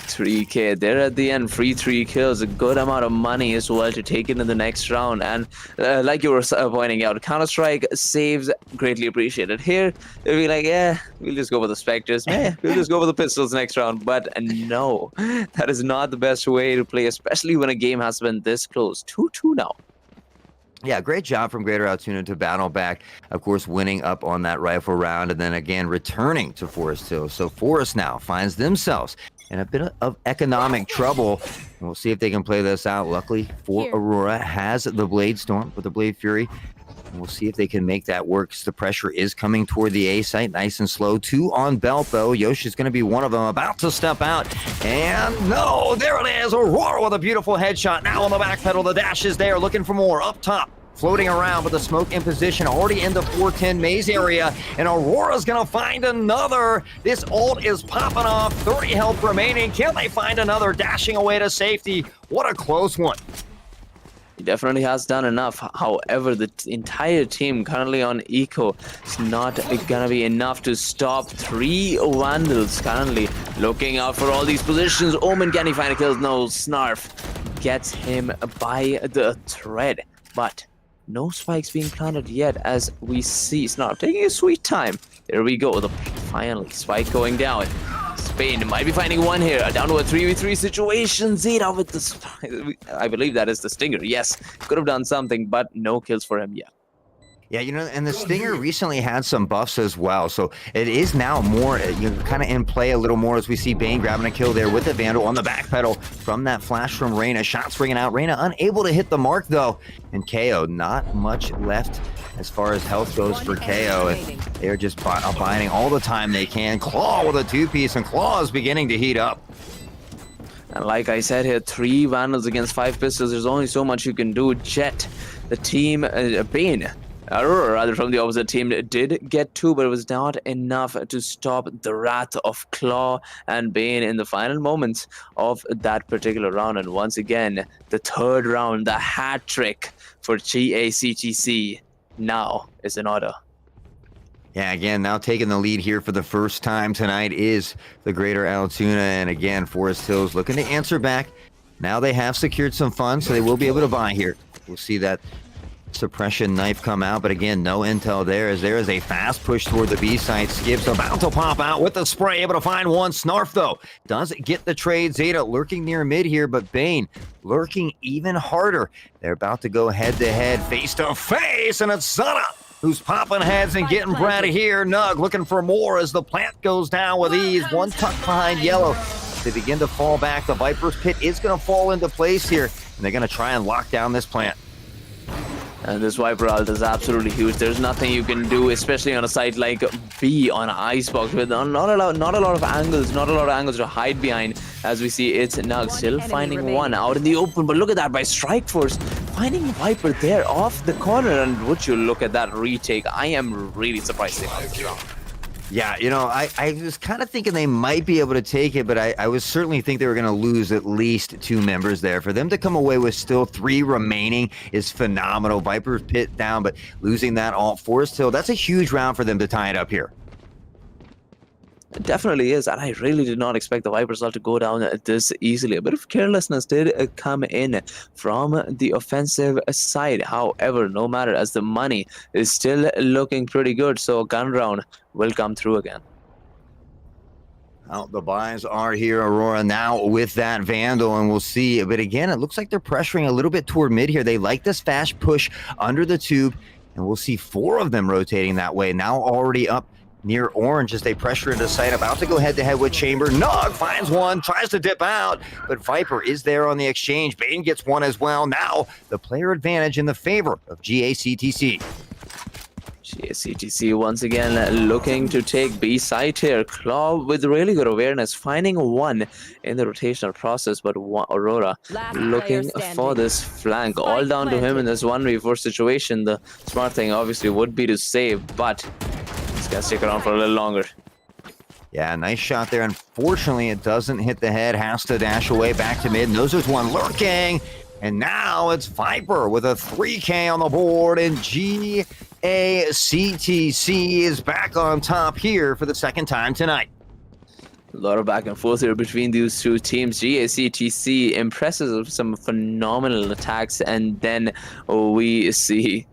3K there at the end, free 3 kills, a good amount of money as well to take into the next round. And like you were pointing out, Counter-Strike saves greatly appreciated. Here they'll be like, yeah, we'll just go for the Spectres, we'll just go for the pistols next round. But no, that is not the best way to play, especially when a game has been this close. 2-2 now. Yeah, great job from Greater Altoona to battle back, of course, winning up on that rifle round, and then again returning to Forest Hills. So Forest now finds themselves in a bit of economic trouble. We'll see if they can play this out. Luckily for Aurora, has the Blade Storm with the Blade Fury. And we'll see if they can make that work. The pressure is coming toward the A site, nice and slow. 2 on Belt, though. Yoshi's going to be one of them, about to step out. And no, there it is. Aurora with a beautiful headshot. Now on the back pedal, the dash is there, looking for more. Up top, floating around with the smoke in position, already in the 410 maze area, and Aurora's gonna find another. This ult is popping off, 30 health remaining. Can they find another, dashing away to safety? What a close one. He definitely has done enough. However, the entire team currently on Eco is not gonna be enough to stop 3 Vandals currently looking out for all these positions. Omen, can he find a kill? No, Snarf gets him by the thread, but no spikes being planted yet, as we see Snarf taking a sweet time. There we go, the finally spike going down. Spain might be finding one here, down to a 3v3 situation. Zeta with the spike. I believe that is the Stinger. Yes, could have done something, but no kills for him yet. Yeah, you know, and the Stinger recently had some buffs as well, so it is now more, kind of in play a little more, as we see Bane grabbing a kill there with the Vandal on the back pedal from that flash from Reyna. Shots ringing out. Reyna unable to hit the mark, though. And KO, not much left as far as health goes for KO. And they're just biding all the time they can. Claw with a 2-piece, and Claw is beginning to heat up. And like I said here, 3 Vandals against 5 pistols. There's only so much you can do. Jet, the team, Bane, or rather from the opposite team, did get 2, but it was not enough to stop the wrath of Claw and Bane in the final moments of that particular round. And once again, the third round, the hat trick for GACTC now is in order. Yeah, again, now taking the lead here for the first time tonight is the Greater Altoona, and again, Forest Hills looking to answer back. Now they have secured some funds, so they will be able to buy here. We'll see that suppression knife come out, but again, no intel there, as there is a fast push toward the B site. Skips about to pop out with the spray, able to find one. Snarf, though, does get the trade. Zeta lurking near mid here, but Bane lurking even harder. They're about to go head-to-head, face-to-face, and it's Zana who's popping heads and getting Brad here. Nug looking for more as the plant goes down with ease. One tucked behind yellow. They begin to fall back. The Viper's Pit is going to fall into place here, and they're going to try and lock down this plant. And this Viper ult is absolutely huge. There's nothing you can do, especially on a site like B on Icebox, with not a lot of angles to hide behind. As we see, it's Nug still finding one out in the open, but look at that by Strikeforce, finding Viper there off the corner. And would you look at that retake? I am really surprised they got this round. Yeah, you know, I was kind of thinking they might be able to take it, but I was certainly think they were going to lose at least 2 members there. For them to come away with still 3 remaining is phenomenal. Viper's Pit down, but losing that all. Forest Hill, that's a huge round for them to tie it up here. It definitely is, and I really did not expect the Vipers all to go down this easily. A bit of carelessness did come in from the offensive side. However, no matter, as the money is still looking pretty good, so gun round will come through again. Well, the buys are here, Aurora, now with that Vandal, and we'll see. But again, it looks like they're pressuring a little bit toward mid here. They like this fast push under the tube, and we'll see 4 of them rotating that way. Now already up near orange as they pressure into sight, about to go head-to-head with Chamber. Nog finds one, tries to dip out, but Viper is there on the exchange. Bane gets one as well. Now the player advantage in the favor of GACTC. GACTC once again looking to take B side here. Claw with really good awareness, finding one in the rotational process, but Aurora Last looking player for standing. this flank. Spike All down to him planted. in this 1v4 situation. The smart thing obviously would be to save, but he's gonna stick around for a little longer. Yeah, nice shot there. Unfortunately, it doesn't hit the head. Has to dash away back to mid. Knows there's one lurking. And now it's Viper with a 3K on the board, and GACTC is back on top here for the second time tonight. A lot of back and forth here between these two teams. GACTC impresses with some phenomenal attacks, and then we see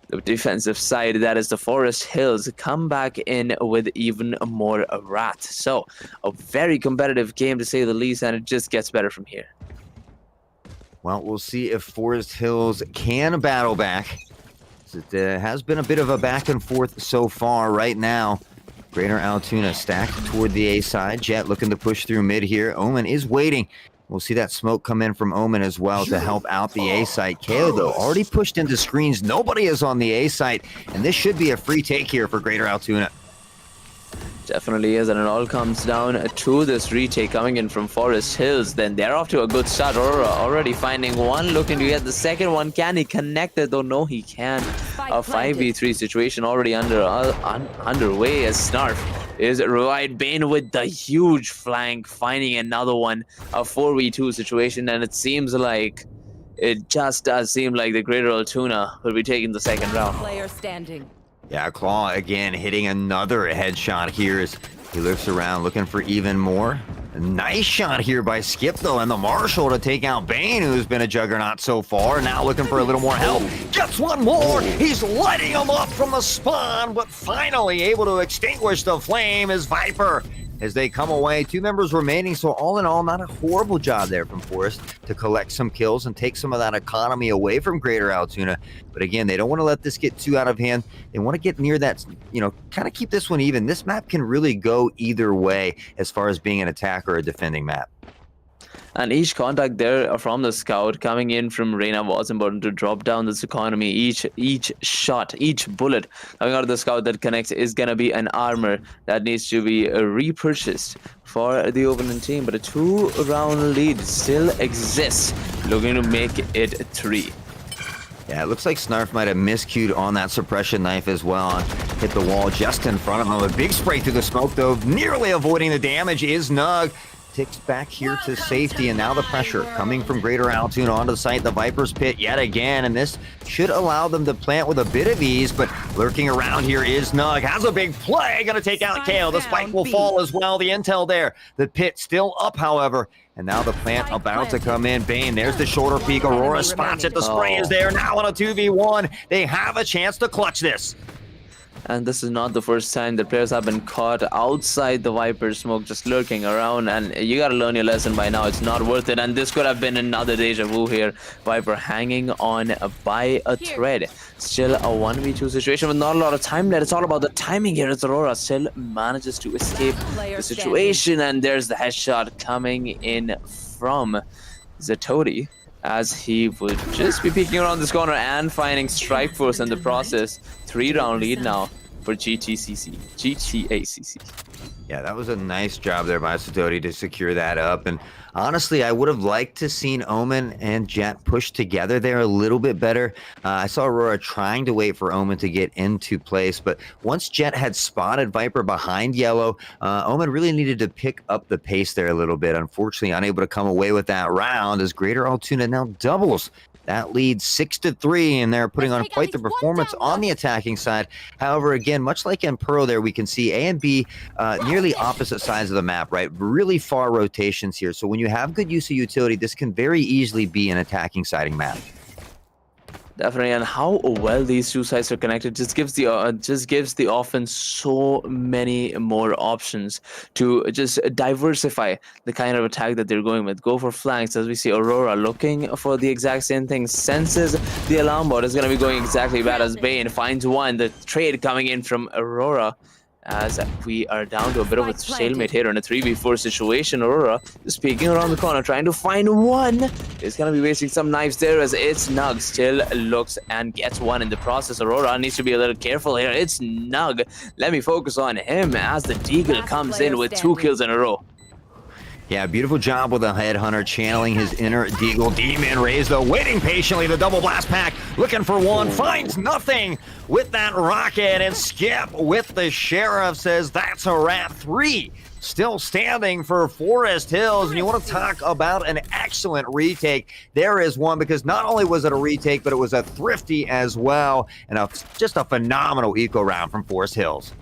the defensive side, that is the Forest Hills, come back in with even more wrath. So a very competitive game to say the least, and it just gets better from here. Well, we'll see if Forest Hills can battle back. It has been a bit of a back and forth so far. Right now, Greater Altoona stacked toward the A side. Jet looking to push through mid here. Omen is waiting. We'll see that smoke come in from Omen as well to help out the A site. KO, though, already pushed into screens. Nobody is on the A site, and this should be a free take here for Greater Altoona. Definitely is, and it all comes down to this retake coming in from Forest Hills. Then they're off to a good start. Aurora already finding one, looking to get the second one. Can he connect it? Though no, he can. A 5v3 situation already underway as Snarf is revived. Bane with the huge flank, finding another one. A 4v2 situation, and it just does seem like the Greater Altoona will be taking the second round. Player standing. Yeah, Claw again hitting another headshot here as he looks around looking for even more. A nice shot here by Skip, though, and the Marshal to take out Bane, who's been a juggernaut so far. Now looking for a little more help. Gets one more. He's lighting him up from the spawn, but finally able to extinguish the flame is Viper as they come away. 2 members remaining, so all in all, not a horrible job there from Forest to collect some kills and take some of that economy away from Greater Altoona. But again, they don't want to let this get too out of hand. They want to get near that, kind of keep this one even. This map can really go either way as far as being an attack or a defending map. And each contact there from the scout coming in from Reyna was important to drop down this economy. Each shot, each bullet coming out of the scout that connects is going to be an armor that needs to be repurchased for the opponent team. But a 2-round lead still exists, looking to make it 3. Yeah, it looks like Snarf might have miscued on that suppression knife as well. Hit the wall just in front of him. A big spray through the smoke, though, nearly avoiding the damage is Nug. Ticks back here to safety, and now the pressure coming from Greater Altoona onto the site. The Viper's pit yet again, and this should allow them to plant with a bit of ease, but lurking around here is Nug. Has a big play, gonna take out Kale. The spike will fall as well. The intel there. The pit still up, however. And now the plant about to come in. Bane, there's the shoulder peak. Aurora spots it. The spray is there now on a 2v1. They have a chance to clutch this. And this is not the first time that players have been caught outside the Viper smoke, just lurking around. And you gotta learn your lesson by now. It's not worth it. And this could have been another deja vu here. Viper hanging on by a thread. Still a 1v2 situation with not a lot of time left. It's all about the timing here as Aurora still manages to escape the situation. And there's the headshot coming in from Zetodi, as he would just be peeking around this corner and finding Strike Force in the process. 3-round lead now for GACTC. Yeah, that was a nice job there by Sidoti to secure that up. And honestly, I would have liked to seen Omen and Jet push together there a little bit better. I saw Aurora trying to wait for Omen to get into place, but once Jet had spotted Viper behind Yellow, Omen really needed to pick up the pace there a little bit. Unfortunately, unable to come away with that round as Greater Altoona now doubles That leads 6-3, and they're putting on quite the performance on the attacking side. However, again, much like in Pearl there, we can see A and B nearly opposite sides of the map, right? Really far rotations here. So when you have good use of utility, this can very easily be an attacking siding map. Definitely, and how well these two sides are connected just gives the offense so many more options to just diversify the kind of attack that they're going with. Go for flanks, as we see Aurora looking for the exact same thing. Senses the alarm bot is going to be going exactly bad as Bane finds one. The trade coming in from Aurora, as we are down to a bit of a stalemate here in a 3v4 situation. Aurora is peeking around the corner, trying to find one. He's going to be wasting some knives there, as it's Nug still looks and gets one in the process. Aurora needs to be a little careful here. It's Nug. Let me focus on him as the Deagle comes in with 2 kills in a row. Yeah, beautiful job with the Headhunter channeling his inner Deagle demon. Raze, though, waiting patiently. The double blast pack, looking for one, finds nothing with that rocket. And Skip with the Sheriff says that's a wrap. 3 still standing for Forest Hills. And you want to talk about an excellent retake. There is one, because not only was it a retake, but it was a thrifty as well. And just a phenomenal eco round from Forest Hills.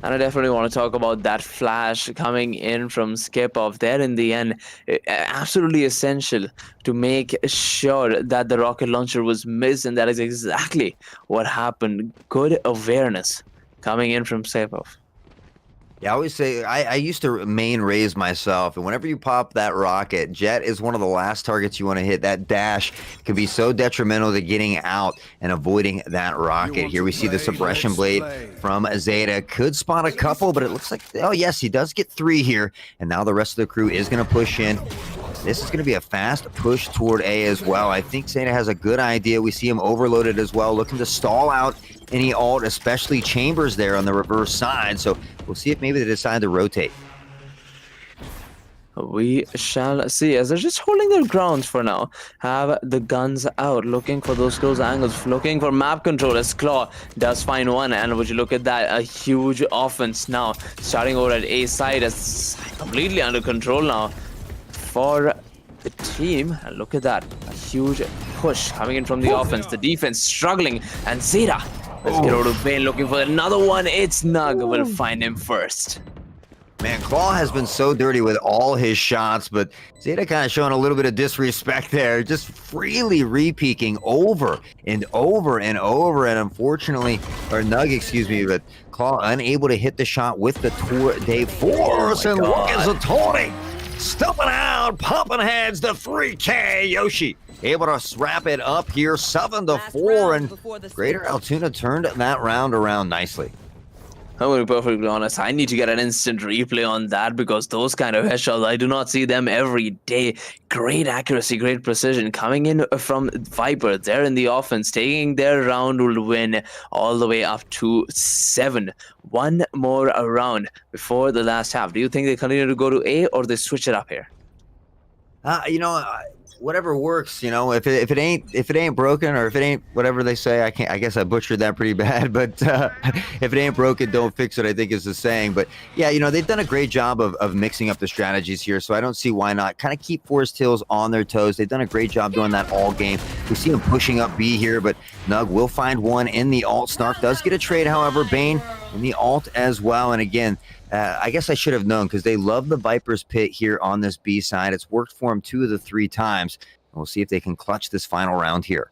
And I definitely want to talk about that flash coming in from Skip off there in the end. Absolutely essential to make sure that the rocket launcher was missed, and that is exactly what happened. Good awareness coming in from Skip off. Yeah, I always say I used to main Raze myself, and whenever you pop that rocket, Jet is one of the last targets you want to hit. That dash can be so detrimental to getting out and avoiding that rocket. Here we see the suppression blade from Zeta. Could spot a couple, but it looks like, oh yes, he does get 3 here, and now the rest of the crew is going to push in. This is going to be a fast push toward A as well. I think Zeta has a good idea. We see him overloaded as well, looking to stall out any ult, especially Chambers there on the reverse side. So we'll see if maybe they decide to rotate. We shall see, as they're just holding their grounds for now. Have the guns out, looking for those close angles, looking for map control, as Claw does find one. And would you look at that, a huge offense now starting over at A side, as completely under control now for the team. And look at that, a huge push coming in from the offense, the defense struggling, and Zeta, let's get over to Bane looking for another one. It's Nug will find him first. Man, Claw has been so dirty with all his shots, but Zeta kind of showing a little bit of disrespect there, just freely re-peeking over and over and over, and unfortunately, or Nug, excuse me, but Claw unable to hit the shot with the Tour de Force, and look at Zatoni stumping out, popping heads to 3K. Yoshi able to wrap it up here, 7-4, and Greater Altoona turned that round around nicely. I'm going to be perfectly honest, I need to get an instant replay on that, because those kind of headshots, I do not see them every day. Great accuracy, great precision coming in from Viper. They're in the offense, taking their round will win all the way up to 7. One more round before the last half. Do you think they continue to go to A, or they switch it up here? Whatever works, if it ain't broken, or if it ain't whatever they say, I guess I butchered that pretty bad, but if it ain't broken, don't fix it, I think is the saying. But yeah, they've done a great job of mixing up the strategies here, so I don't see why not. Kind of keep Forest Hills on their toes. They've done a great job doing that all game. We see them pushing up B here, but Nug will find one in the ult. Snark does get a trade, however. Bane in the ult as well, and again, I guess I should have known, because they love the Viper's Pit here on this B side. It's worked for them 2 of the 3 times. We'll see if they can clutch this final round here.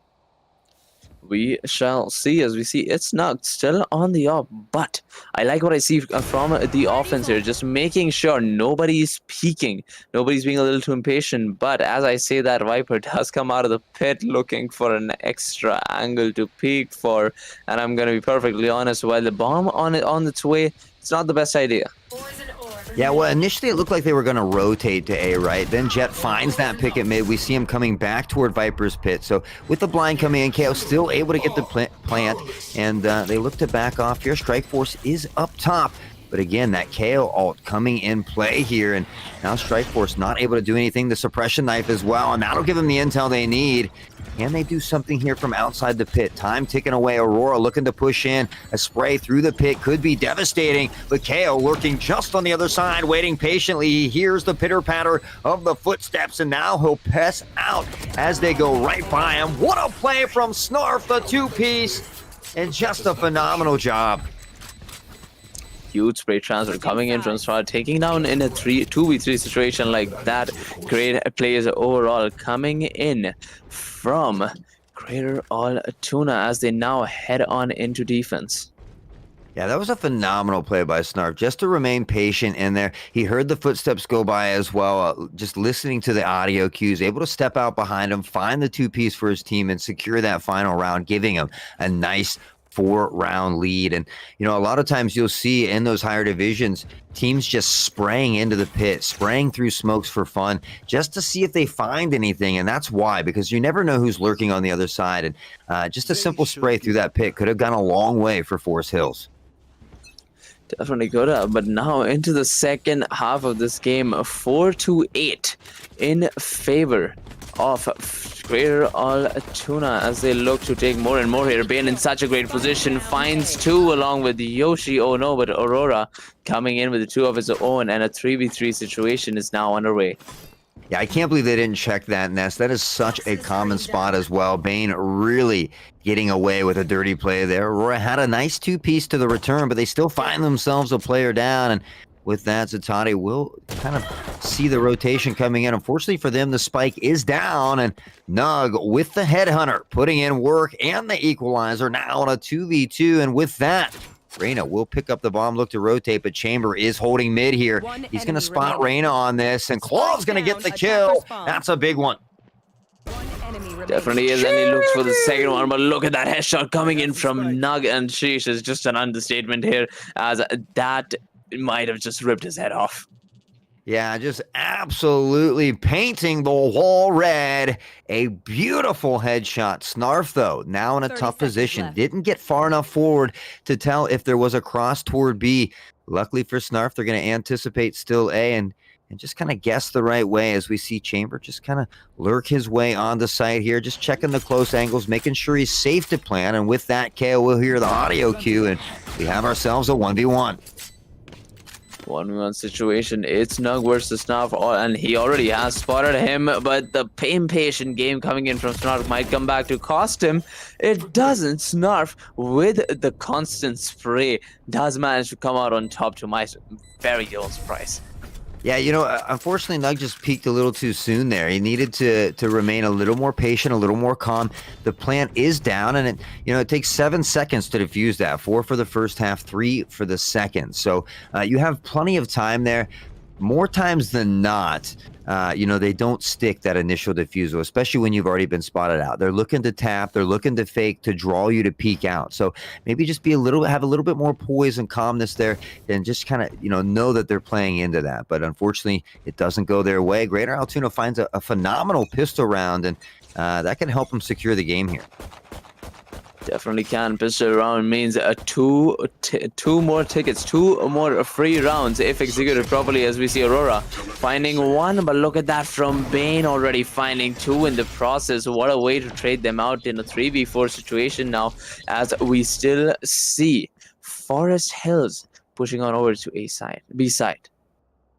We shall see, as we see it's not still on the up, but I like what I see from the offense here, just making sure nobody's peeking, nobody's being a little too impatient. But as I say that, Viper does come out of the pit looking for an extra angle to peek for, and I'm going to be perfectly honest, while the bomb on its way, it's not the best idea. Yeah, well, initially it looked like they were going to rotate to A, right? Then Jet finds that pick at mid. We see him coming back toward Viper's Pit. So with the blind coming in, KO still able to get the plant, and they look to back off here. Strike Force is up top. But again, that KO ult coming in play here, and now Strikeforce not able to do anything. The suppression knife as well, and that'll give them the intel they need. Can they do something here from outside the pit? Time ticking away. Aurora looking to push in. A spray through the pit could be devastating, but KO lurking just on the other side, waiting patiently. He hears the pitter-patter of the footsteps, and now he'll pass out as they go right by him. What a play from Snarf, the two-piece, and just a phenomenal job. Huge spray transfer coming in from Star, taking down in a 2v3 situation like that. Great plays overall coming in from Greater Altoona as they now head on into defense. Yeah, that was a phenomenal play by Snarf, just to remain patient in there. He heard the footsteps go by as well, just listening to the audio cues, able to step out behind him, find the two-piece for his team, and secure that final round, giving him a nice 4-round lead. And, you know, a lot of times you'll see in those higher divisions, teams just spraying into the pit, spraying through smokes for fun, just to see if they find anything. And that's why, because you never know who's lurking on the other side. And just a simple spray through that pit could have gone a long way for Forest Hills. Definitely could have, but now into the second half of this game, 4-8 in favor of Greater Altoona as they look to take more and more here. Bane in such a great position, finds two along with Yoshi. Oh no, but Aurora coming in with the two of his own, and a 3v3 situation is now underway. Yeah, I can't believe they didn't check that nest. That is such a common spot as well. Bane really getting away with a dirty play there. Aurora had a nice two-piece to the return, but they still find themselves a player down. And with that, Zatati will kind of see the rotation coming in. Unfortunately for them, the spike is down, and Nug with the headhunter putting in work and the equalizer now on a 2v2. And with that, Reyna will pick up the bomb, look to rotate, but Chamber is holding mid here. He's going to spot Reyna on this, and Claw's going to get the kill. That's a big one. Definitely is, and he looks for the second one, but look at that headshot coming in from Nug, and sheesh is just an understatement here, as that might have just ripped his head off. Yeah, just absolutely painting the wall red. A beautiful headshot. Snarf, though, now in a tough position. Left. Didn't get far enough forward to tell if there was a cross toward B. Luckily for Snarf, they're going to anticipate still A and just kind of guess the right way as we see Chamber just kind of lurk his way on the site here, just checking the close angles, making sure he's safe to plan. And with that, KO will hear the audio cue, and we have ourselves a 1v1. 1v1 situation. It's Nug versus Snarf, and he already has spotted him, but the impatient game coming in from Snarf might come back to cost him. It doesn't. Snarf, with the constant spray, does manage to come out on top, to my very little surprise. Yeah, you know, unfortunately, Nug just peaked a little too soon there. He needed to remain a little more patient, a little more calm. The plant is down, and it takes 7 seconds to defuse that. 4 for the first half, 3 for the second. So you have plenty of time there. More times than not, they don't stick that initial defusal, especially when you've already been spotted out. They're looking to tap, they're looking to fake to draw you to peek out. So maybe just have a little bit more poise and calmness there, and just kind of know that they're playing into that. But unfortunately, it doesn't go their way. Greater Altoona finds a phenomenal pistol round, and that can help them secure the game here. Definitely can. Pistol round means two more tickets, 2 more free rounds if executed properly, as we see Aurora finding 1, but look at that from Bane, already finding 2 in the process. What a way to trade them out in a 3v4 situation now, as we still see Forest Hills pushing on over to B side.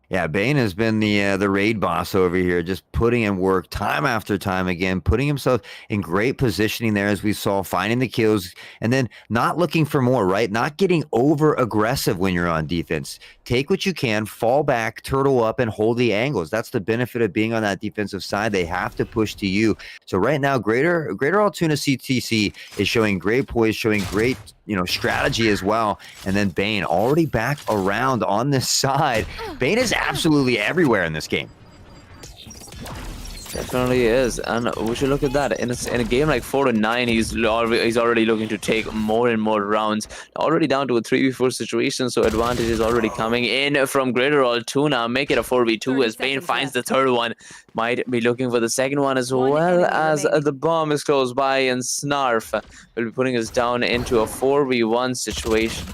Yeah, Bane has been the raid boss over here, just putting in work time after time again, putting himself in great positioning there, as we saw, finding the kills, and then not looking for more, right? Not getting over aggressive when you're on defense. Take what you can, fall back, turtle up, and hold the angles. That's the benefit of being on that defensive side. They have to push to you. So right now, Greater Altoona CTC is showing great poise, showing great strategy as well. And then Bane already back around on this side. Bane is absolutely everywhere in this game. Definitely is, and we should look at that. In a game like 4-9, he's already looking to take more and more rounds. Already down to a 3v4 situation, so advantage is already coming in from Greater Altoona. Make it a 4v2 as Bane finds the third one. Might be looking for the second one as well, as the bomb is close by, and Snarf will be putting us down into a 4v1 situation.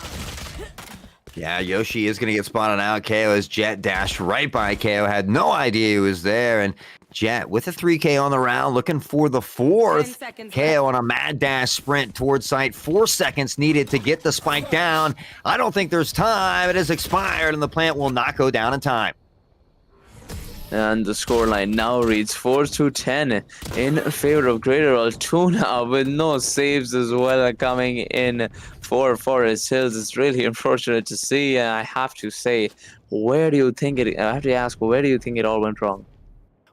Yeah, Yoshi is going to get spotted out. KO as Jet dashed right by KO, had no idea he was there. And Jet with a 3K on the round, looking for the 10 fourth. seconds KO on a mad dash sprint towards site. 4 seconds needed to get the spike down. I don't think there's time. It has expired, and the plant will not go down in time. And the scoreline now reads 4-10 in favor of Greater Altoona, with no saves as well coming in for Forest Hills. It's really unfortunate to see. I have to say, I have to ask, where do you think it all went wrong?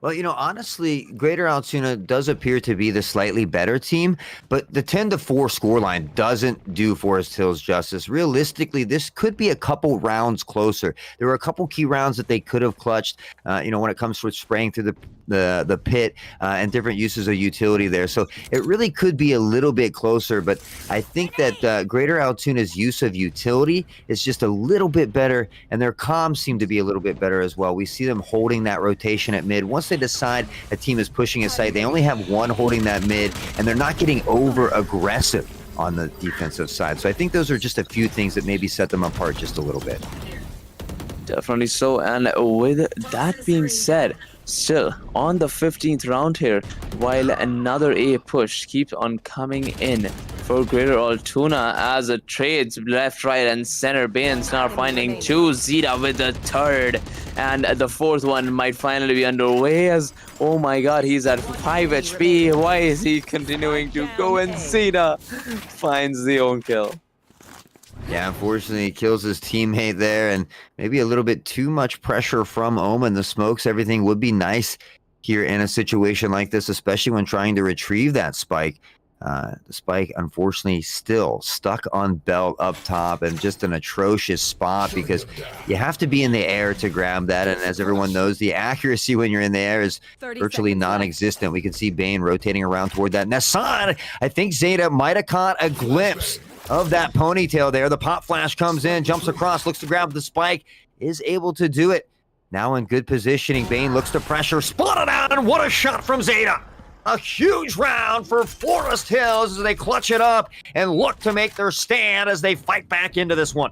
Well, honestly, Greater Altoona does appear to be the slightly better team, but the 10-4 scoreline doesn't do Forest Hills justice. Realistically, this could be a couple rounds closer. There were a couple key rounds that they could have clutched, when it comes to spraying through the pit and different uses of utility there. So it really could be a little bit closer, but I think that Greater Altoona's use of utility is just a little bit better, and their comms seem to be a little bit better as well. We see them holding that rotation at mid. Once they decide a team is pushing a site, they only have one holding that mid, and they're not getting over aggressive on the defensive side. So I think those are just a few things that maybe set them apart just a little bit. Definitely so. And with that being said, still on the 15th round here, while another A push keeps on coming in for Greater Altoona as it trades left, right, and center. Bane's now finding 2. Zeta with the 3rd, and the 4th one might finally be underway as, oh my god, he's at 5 HP. Why is he continuing to go? And Zeta finds the own kill. Yeah, unfortunately, he kills his teammate there, and maybe a little bit too much pressure from Omen. The smokes, everything would be nice here in a situation like this, especially when trying to retrieve that spike. The spike, unfortunately, still stuck on Belt up top, and just an atrocious spot because you have to be in the air to grab that. And as everyone knows, the accuracy when you're in the air is virtually non-existent. We can see Bane rotating around toward that. Nassan, I think Zeta might have caught a glimpse of that ponytail there. The pop flash comes in, jumps across, looks to grab the spike, is able to do it. Now in good positioning, Bane looks to pressure, spotted out, and what a shot from Zeta! A huge round for Forest Hills as they clutch it up and look to make their stand as they fight back into this one.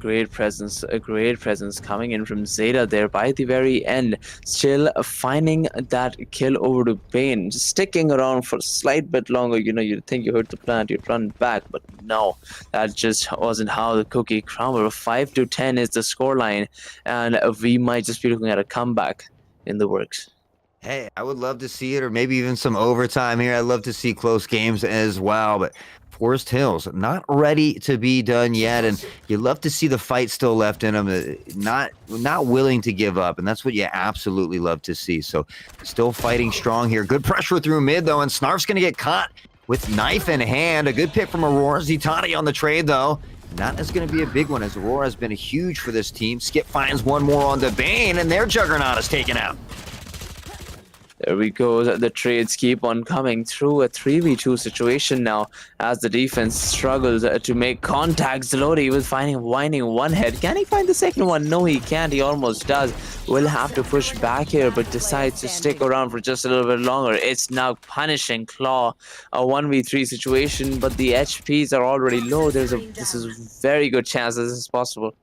A great presence coming in from Zeta there by the very end. Still finding that kill over to Bane. Just sticking around for a slight bit longer. You'd think you hurt the plant, you'd run back, but no, that just wasn't how the cookie crumbled. 5-10 is the scoreline, and we might just be looking at a comeback in the works. Hey, I would love to see it, or maybe even some overtime here. I'd love to see close games as well, but Forest Hills not ready to be done yet, and you love to see the fight still left in them, not willing to give up, and that's what you absolutely love to see. So still fighting strong here. Good pressure through mid, though, and Snarf's going to get caught with knife in hand. A good pick from Aurora. Zitani on the trade, though. That is going to be a big one, as Aurora has been huge for this team. Skip finds one more on the Bane, and their Juggernaut is taken out. There we go. The trades keep on coming through. A 3v2 situation now as the defense struggles to make contact. Zaloti was winding one head. Can he find the second one? No, he can't. He almost does. Will have to push back here, but decides to stick around for just a little bit longer. It's now punishing Claw. A 1v3 situation, but the HPs are already low. This is a very good chance that this is possible.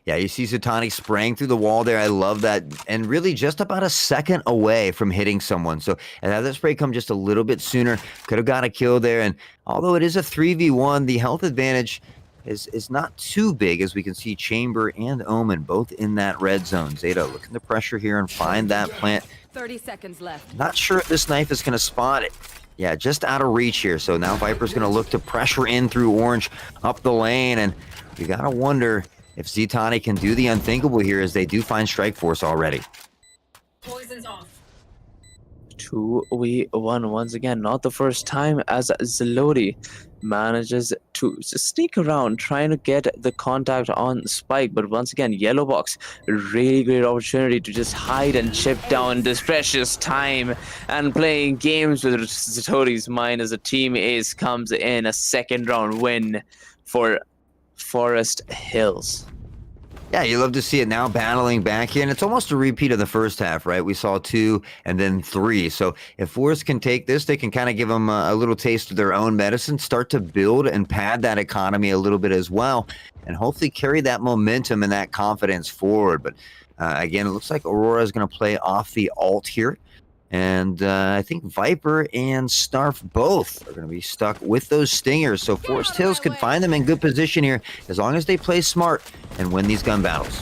Yeah, you see Zutani spraying through the wall there. I love that. And really just about a second away from hitting someone. So had that spray come just a little bit sooner, could have got a kill there. And although it is a 3v1, the health advantage is not too big, as we can see Chamber and Omen both in that red zone. Zeta looking to pressure here and find that plant. 30 seconds left. Not sure if this knife is going to spot it. Yeah, just out of reach here. So now Viper's going to look to pressure in through Orange up the lane. And you got to wonder if Zitani can do the unthinkable here, as they do find Strike Force already. Poison's off. 2v1 once again. Not the first time as Zaloti manages to sneak around trying to get the contact on Spike, but once again, Yellow Box, really great opportunity to just hide and chip down this precious time, and playing games with Zaloti's mind as a team ace comes in. A second round win for Forest Hills. Yeah, you love to see it now battling back here, and it's almost a repeat of the first half, right? We saw 2 and then 3. So if Forest can take this, they can kind of give them a little taste of their own medicine, start to build and pad that economy a little bit as well, and hopefully carry that momentum and that confidence forward. But again, it looks like Aurora is going to play off the alt here. And I think Viper and Snarf both are going to be stuck with those stingers. So Forest Hills could find them in good position here as long as they play smart and win these gun battles.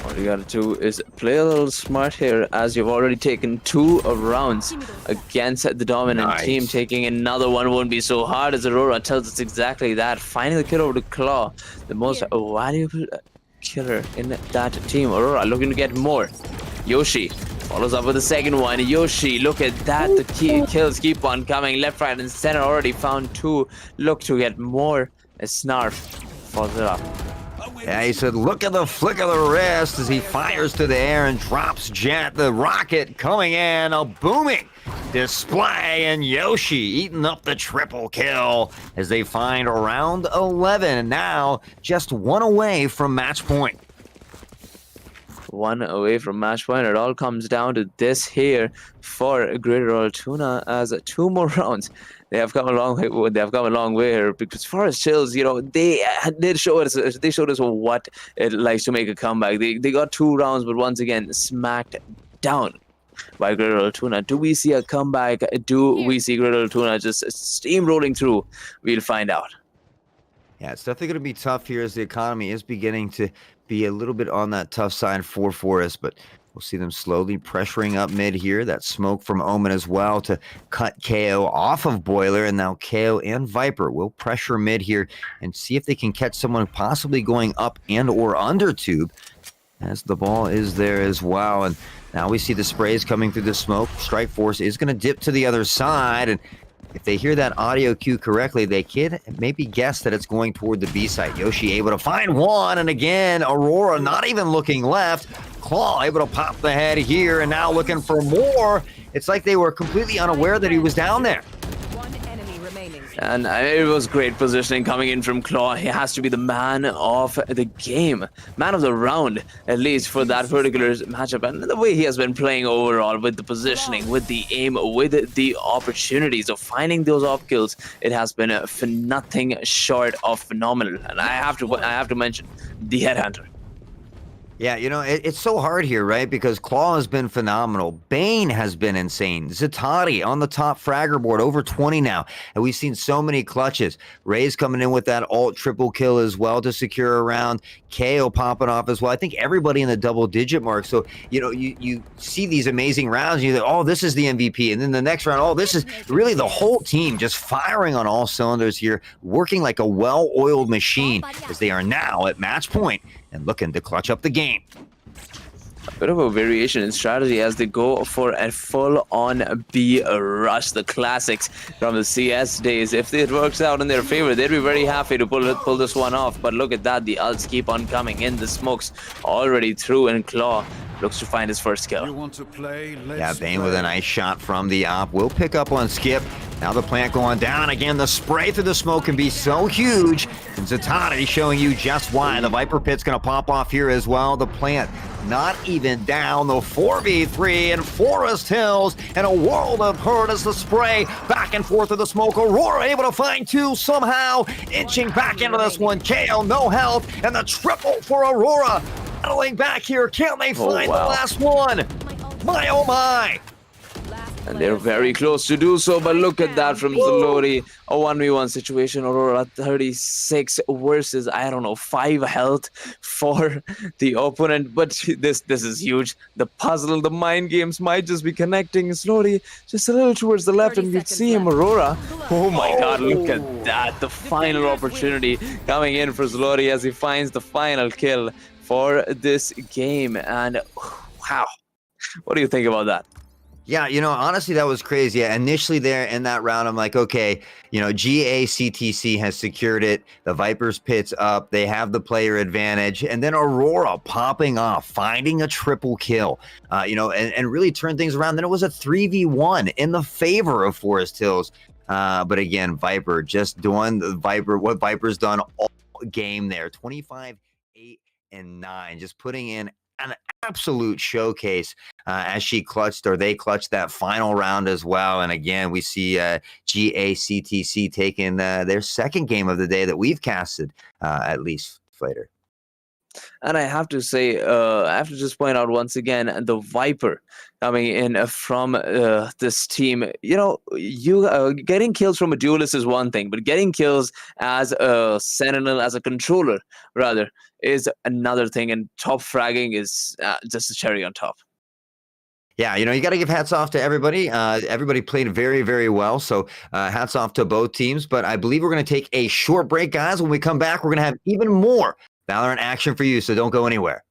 All you gotta do is play a little smart here, as you've already taken 2 rounds against the dominant team. Taking another one won't be so hard, as Aurora tells us exactly that. Finding the kill over to Claw, the most valuable killer in that team. Aurora looking to get more. Yoshi follows up with the second one. Yoshi, look at that. The kills keep on coming. Left, right, and center. Already found 2. Look to get more. As Snarf follows it up. Yeah, he said, look at the flick of the wrist as he fires to the air and drops Jet. The rocket coming in, a booming display, and Yoshi eating up the triple kill as they find round 11. And now just 1 away from match point. 1 away from match point. It all comes down to this here for Greater Altoona, as 2 more rounds. They have come a long way. They have come a long way here, because Forest Hills, you know, they showed us what it likes to make a comeback. They got 2 rounds, but once again smacked down by Greater Altoona. Do we see a comeback? Do we see Greater Altoona just steamrolling through? We'll find out. Yeah, it's definitely going to be tough here as the economy is beginning to be a little bit on that tough side for Forest, but we'll see them slowly pressuring up mid here. That smoke from Omen as well to cut KO off of Boiler, and now KO and Viper will pressure mid here and see if they can catch someone possibly going up and or under tube, as the ball is there as well. And now we see the sprays coming through the smoke. Strike Force is going to dip to the other side, and if they hear that audio cue correctly, they can maybe guess that it's going toward the B site. Yoshi able to find one, and again, Aurora not even looking left. Claw able to pop the head here, and now looking for more. It's like they were completely unaware that he was down there. And it was great positioning coming in from Claw. He has to be the man of the game, man of the round, at least for that particular matchup. And the way he has been playing overall, with the positioning, with the aim, with the opportunities of finding those off kills, it has been nothing short of phenomenal. And I have to mention the Headhunter. Yeah, you know, it's so hard here, right? Because Claw has been phenomenal. Bane has been insane. Zatati on the top fragger board, over 20 now. And we've seen so many clutches. Ray's coming in with that alt triple kill as well to secure a round. KO popping off as well. I think everybody in the double-digit mark. So, you know, you see these amazing rounds, and you think, oh, this is the MVP. And then the next round, oh, this is really the whole team just firing on all cylinders here, working like a well-oiled machine, as they are now at match point and looking to clutch up the game. A bit of a variation in strategy as they go for a full-on B rush, the classics from the CS days. If it works out in their favor, they'd be very happy to pull this one off. But look at that, the ults keep on coming in. The smokes already through, and Claw looks to find his first kill. Yeah, Bane with a nice shot from the op. Will pick up on Skip. Now the plant going down again. The spray through the smoke can be so huge. And Zatati showing you just why. The Viper Pit's going to pop off here as well. The plant not even down. The 4v3 in Forest Hills, and a world of hurt as the spray back and forth through the smoke. Aurora able to find 2 somehow. Inching back into this one. KO, no health. And the triple for Aurora. Battling back here. Can they find the last one? My, oh my. And they're very close to do so, but look at that from Zalori. A 1v1 situation. Aurora 36 versus, I don't know, 5 health for the opponent. But this is huge. The puzzle, the mind games might just be connecting slowly, just a little towards the left, and you'd see him, Aurora. Oh my god, look at that. The final opportunity coming in for Zalori as he finds the final kill for this game. And wow, what do you think about that? Yeah, you know, honestly, that was crazy. Yeah, initially there in that round, I'm like, okay, you know, GACTC has secured it. The Vipers Pit's up. They have the player advantage. And then Aurora popping off, finding a triple kill, you know, and really turned things around. Then it was a 3v1 in the favor of Forest Hills. But again, Viper just doing what Viper's done all game there. 25-8 8-9, just putting in an absolute showcase as she clutched, or they clutched that final round as well. And again, we see GACTC taking their second game of the day that we've casted, at least, Flater. And I have to say, I have to just point out once again the Viper coming in from this team. You getting kills from a duelist is one thing, but getting kills as a sentinel, as a controller, rather, is another thing. And top fragging is just a cherry on top. Yeah, you got to give hats off to everybody. Everybody played very, very well. So hats off to both teams. But I believe we're going to take a short break, guys. When we come back, we're going to have even more Valorant action for you. So don't go anywhere.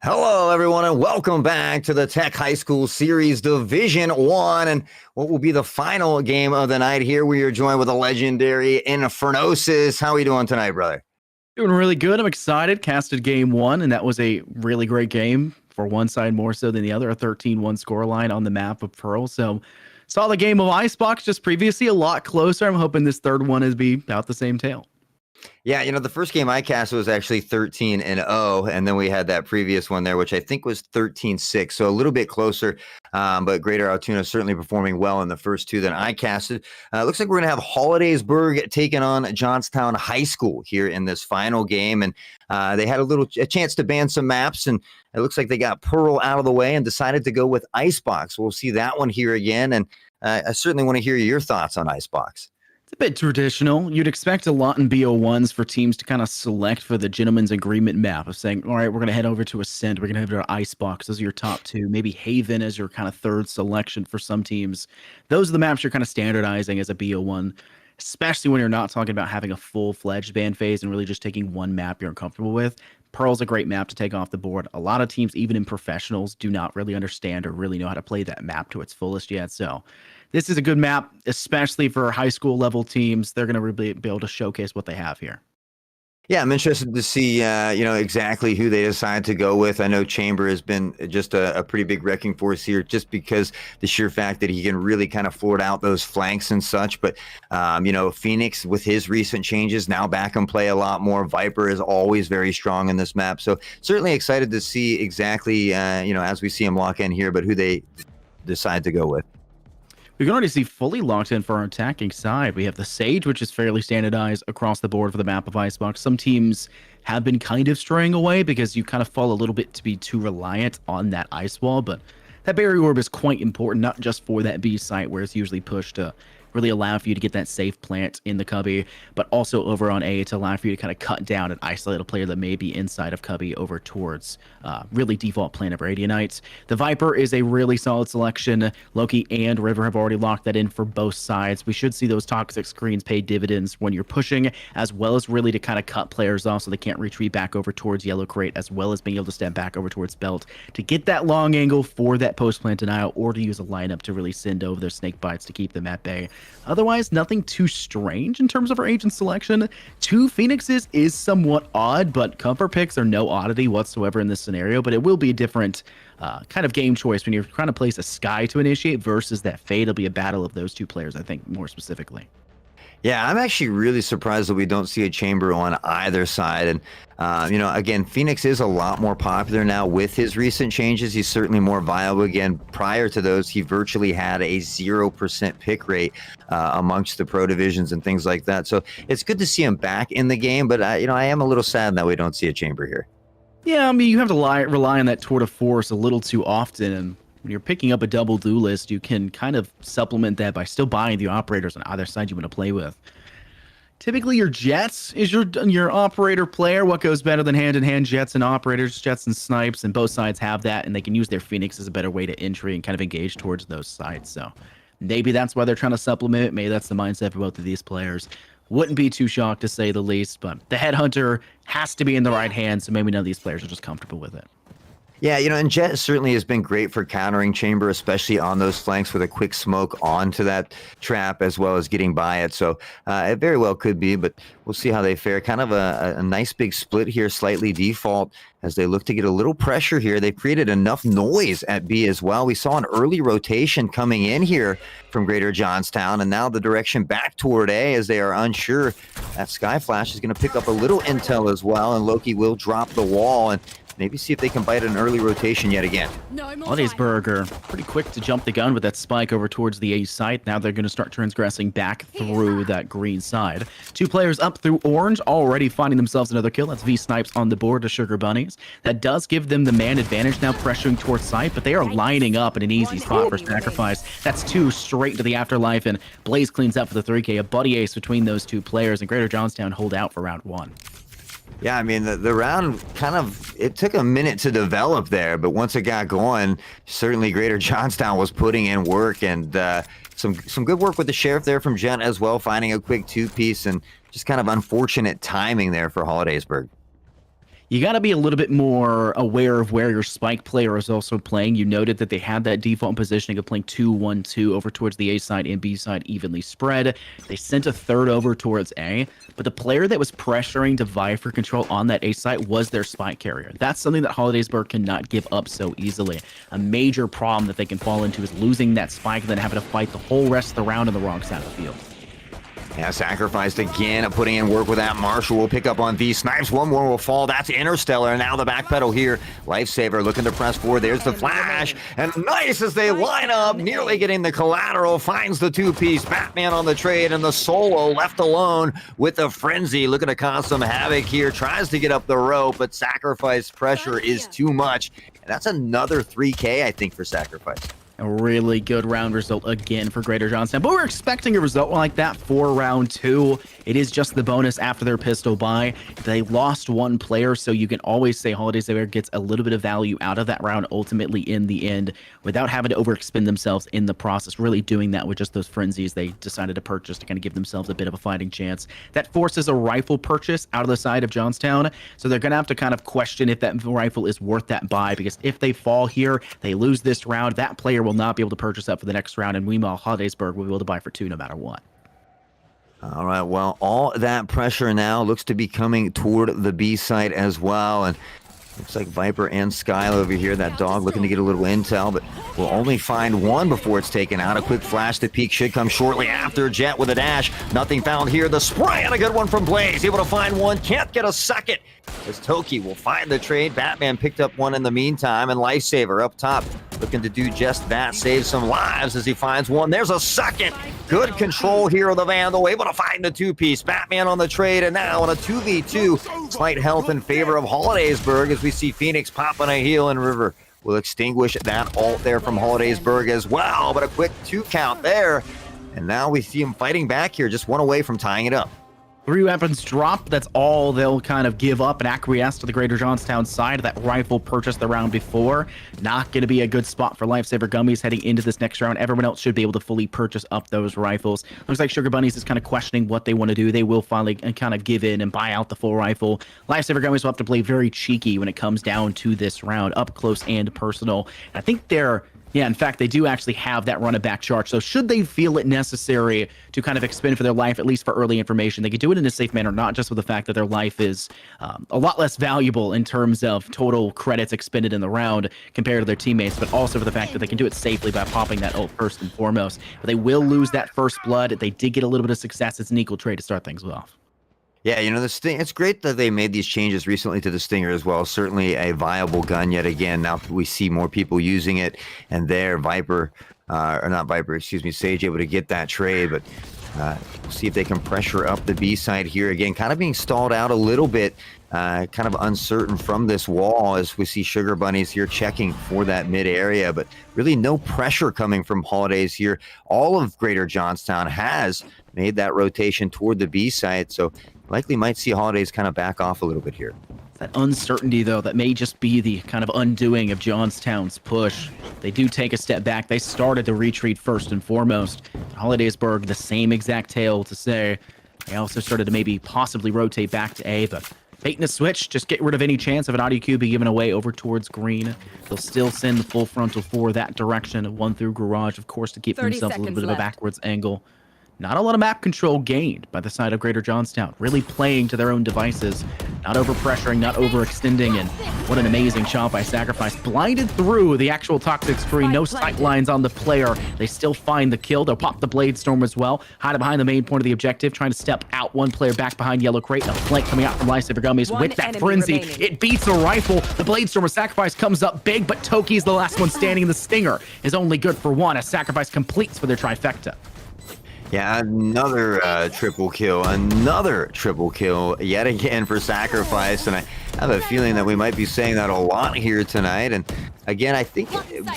Hello, everyone, and welcome back to the Tech High School Series Division 1 and what will be the final game of the night here. We are joined with a legendary Infernosis. How are you doing tonight, brother? Doing really good. I'm excited. Casted game 1, and that was a really great game for one side more so than the other. A 13-1 scoreline on the map of Pearl. So saw the game of Icebox just previously, a lot closer. I'm hoping this third one is be about the same tale. Yeah, the first game I cast was actually 13-0, and then we had that previous one there, which I think was 13-6, so a little bit closer, but Greater Altoona certainly performing well in the first two that I casted. Looks like we're going to have Hollidaysburg taking on Johnstown High School here in this final game, and they had a chance to ban some maps, and it looks like they got Pearl out of the way and decided to go with Icebox. We'll see that one here again, and I certainly want to hear your thoughts on Icebox. It's a bit traditional. You'd expect a lot in BO1s for teams to kind of select for the gentleman's agreement map of saying, all right, we're going to head over to Ascent. We're going to head over to Icebox. Those are your top two. Maybe Haven as your kind of third selection for some teams. Those are the maps you're kind of standardizing as a BO1, especially when you're not talking about having a full-fledged ban phase and really just taking one map you're uncomfortable with. Pearl's a great map to take off the board. A lot of teams, even in professionals, do not really understand or really know how to play that map to its fullest yet. So this is a good map, especially for high school level teams. They're going to really be able to showcase what they have here. Yeah, I'm interested to see, exactly who they decide to go with. I know Chamber has been just a pretty big wrecking force here just because the sheer fact that he can really kind of float out those flanks and such. But, Phoenix with his recent changes now back and play a lot more. Viper is always very strong in this map. So certainly excited to see exactly, as we see him lock in here, but who they decide to go with. We can already see fully locked in for our attacking side. We have the Sage, which is fairly standardized across the board for the map of Icebox. Some teams have been kind of straying away because you kind of fall a little bit to be too reliant on that ice wall, but that barrier orb is quite important, not just for that B site where it's usually pushed to really allow for you to get that safe plant in the cubby, but also over on A to allow for you to kind of cut down and isolate a player that may be inside of cubby over towards really default plant of Radianites. The Viper is a really solid selection. Loki and River have already locked that in for both sides. We should see those toxic screens pay dividends when you're pushing, as well as really to kind of cut players off so they can't retreat back over towards Yellow Crate, as well as being able to step back over towards Belt to get that long angle for that post plant denial, or to use a lineup to really send over their snake bites to keep them at bay. Otherwise, nothing too strange in terms of our agent selection. 2 Phoenixes is somewhat odd, but comfort picks are no oddity whatsoever in this scenario, but it will be a different kind of game choice when you're trying to place a Sky to initiate versus that Fade. It'll be a battle of those 2 players, I think, more specifically. Yeah, I'm actually really surprised that we don't see a Chamber on either side. And, again, Phoenix is a lot more popular now with his recent changes. He's certainly more viable. Again, prior to those, he virtually had a 0% pick rate amongst the pro divisions and things like that. So it's good to see him back in the game. But, I am a little sad that we don't see a Chamber here. Yeah, I mean, you have to rely on that tour de force a little too often. And when you're picking up a double duelist, you can kind of supplement that by still buying the operators on either side you want to play with. Typically, your Jets is your operator player. What goes better than hand-in-hand Jets and operators, Jets and snipes, and both sides have that, and they can use their Phoenix as a better way to entry and kind of engage towards those sides. So maybe that's why they're trying to supplement it. Maybe that's the mindset for both of these players. Wouldn't be too shocked to say the least, but the Headhunter has to be in the right hands, so maybe none of these players are just comfortable with it. Yeah, and Jet certainly has been great for countering Chamber, especially on those flanks with a quick smoke onto that trap as well as getting by it. So it very well could be, but we'll see how they fare. Kind of a nice big split here, slightly default as they look to get a little pressure here. They've created enough noise at B as well. We saw an early rotation coming in here from Greater Johnstown, and now the direction back toward A as they are unsure. That Sky Flash is going to pick up a little intel as well, and Loki will drop the wall and maybe see if they can bite an early rotation yet again. Hollidaysburg are pretty quick to jump the gun with that spike over towards the A site. Now they're going to start transgressing back through that green side. 2 players up through orange, already finding themselves another kill. That's V Snipes on the board to Sugar Bunnies. That does give them the man advantage now, pressuring towards site, but they are lining up in an easy spot for sacrifice. That's 2 straight to the afterlife, and Blaze cleans up for the 3K. A buddy ace between those 2 players, and Greater Johnstown hold out for round 1. Yeah, I mean, the round it took a minute to develop there, but once it got going, certainly Greater Johnstown was putting in work, and some good work with the Sheriff there from Jet as well, finding a quick 2-piece, and just kind of unfortunate timing there for Hollidaysburg. You got to be a little bit more aware of where your spike player is also playing. You noted that they had that default positioning of playing 2-1-2 over towards the A side and B side evenly spread. They sent a third over towards A, but the player that was pressuring to vie for control on that A side was their spike carrier. That's something that Hollidaysburg cannot give up so easily. A major problem that they can fall into is losing that spike and then having to fight the whole rest of the round on the wrong side of the field. Yeah, sacrificed again, putting in work with that. Marshall will pick up on these snipes. One more will fall. That's Interstellar. Now the backpedal here. Lifesaver looking to press forward. There's the flash. And nice as they line up, nearly getting the collateral. Finds the two-piece. Batman on the trade, and the solo left alone with the frenzy. Looking to cause some havoc here. Tries to get up the rope, but sacrifice pressure is too much. And that's another 3K, I think, for sacrifice. A really good round result again for Greater Johnstown. But we're expecting a result like that for round 2. It is just the bonus after their pistol buy. They lost one player, so you can always say Hollidaysburg gets a little bit of value out of that round ultimately in the end without having to overexpend themselves in the process, really doing that with just those frenzies they decided to purchase to kind of give themselves a bit of a fighting chance. That forces a rifle purchase out of the side of Johnstown, so they're going to have to kind of question if that rifle is worth that buy, because if they fall here, they lose this round, that player will not be able to purchase up for the next round, and meanwhile, Hollidaysburg will be able to buy for 2 no matter what. All right, well, all that pressure now looks to be coming toward the B site as well, and looks like Viper and Skyle over here, that dog looking to get a little intel, but will only find one before it's taken out. A quick flash to peek should come shortly after. Jet with a dash. Nothing found here. The spray and a good one from Blaze. Able to find one. Can't get a second. As Toki will find the trade. Batman picked up one in the meantime, and Lifesaver up top looking to do just that. Save some lives as he finds one. There's a second. Good control here of the Vandal. Able to find the two-piece. Batman on the trade, and now on a 2v2. Slight health in favor of Hollidaysburg as we see Phoenix popping a heal, and River will extinguish that ult there from Hollidaysburg as well. But a quick 2 count there. And now we see him fighting back here, just one away from tying it up. 3 weapons drop. That's all they'll kind of give up and acquiesce to the Greater Johnstown side. That rifle purchased the round before. Not going to be a good spot for Lifesaver Gummies heading into this next round. Everyone else should be able to fully purchase up those rifles. Looks like Sugar Bunnies is kind of questioning what they want to do. They will finally kind of give in and buy out the full rifle. Lifesaver Gummies will have to play very cheeky when it comes down to this round, up close and personal. And I think they're in fact, they do actually have that run-it-back charge. So should they feel it necessary to kind of expend for their life, at least for early information, they could do it in a safe manner, not just with the fact that their life is a lot less valuable in terms of total credits expended in the round compared to their teammates, but also for the fact that they can do it safely by popping that ult first and foremost. But they will lose that first blood. They did get a little bit of success. It's an equal trade to start things off. Yeah, you know, the Sting, it's great that they made these changes recently to the Stinger as well. Certainly a viable gun yet again. Now we see more people using it, and there, Viper, or not Viper, excuse me, Sage able to get that trade, but we'll see if they can pressure up the B side here again. Kind of being stalled out a little bit, kind of uncertain from this wall as we see Sugar Bunnies here checking for that mid area, but really no pressure coming from Holidays here. All of Greater Johnstown has made that rotation toward the B side, so likely might see Holidays kind of back off a little bit here. That uncertainty, though, that may just be the kind of undoing of Johnstown's push. They do take a step back. They started the retreat first and foremost. Hollidaysburg, the same exact tale to say. They also started to maybe possibly rotate back to A, but baiting a switch, just get rid of any chance of an audio cue being given away over towards green. They'll still send the full frontal for that direction, one through garage, of course, to keep 30 themselves a little bit of a left. backwards angle. Not a lot of map control gained by the side of Greater Johnstown. Really playing to their own devices. Not overpressuring, not overextending, and what an amazing shot by Sacrifice. Blinded through the actual toxic screen. No sight lines on the player. They still find the kill. They'll pop the Blade Storm as well. Hide behind the main point of the objective. Trying to step out. One player back behind Yellow Crate. And a flank coming out from Lifesaver Gummies One with that enemy frenzy. remaining. It beats a rifle. The Blade Storm with Sacrifice comes up big, but Toki's the last one standing. The Stinger is only good for one as Sacrifice completes for their trifecta. Yeah, another triple kill yet again for Sacrifice, and I have a feeling that we might be saying that a lot here tonight. And again, I think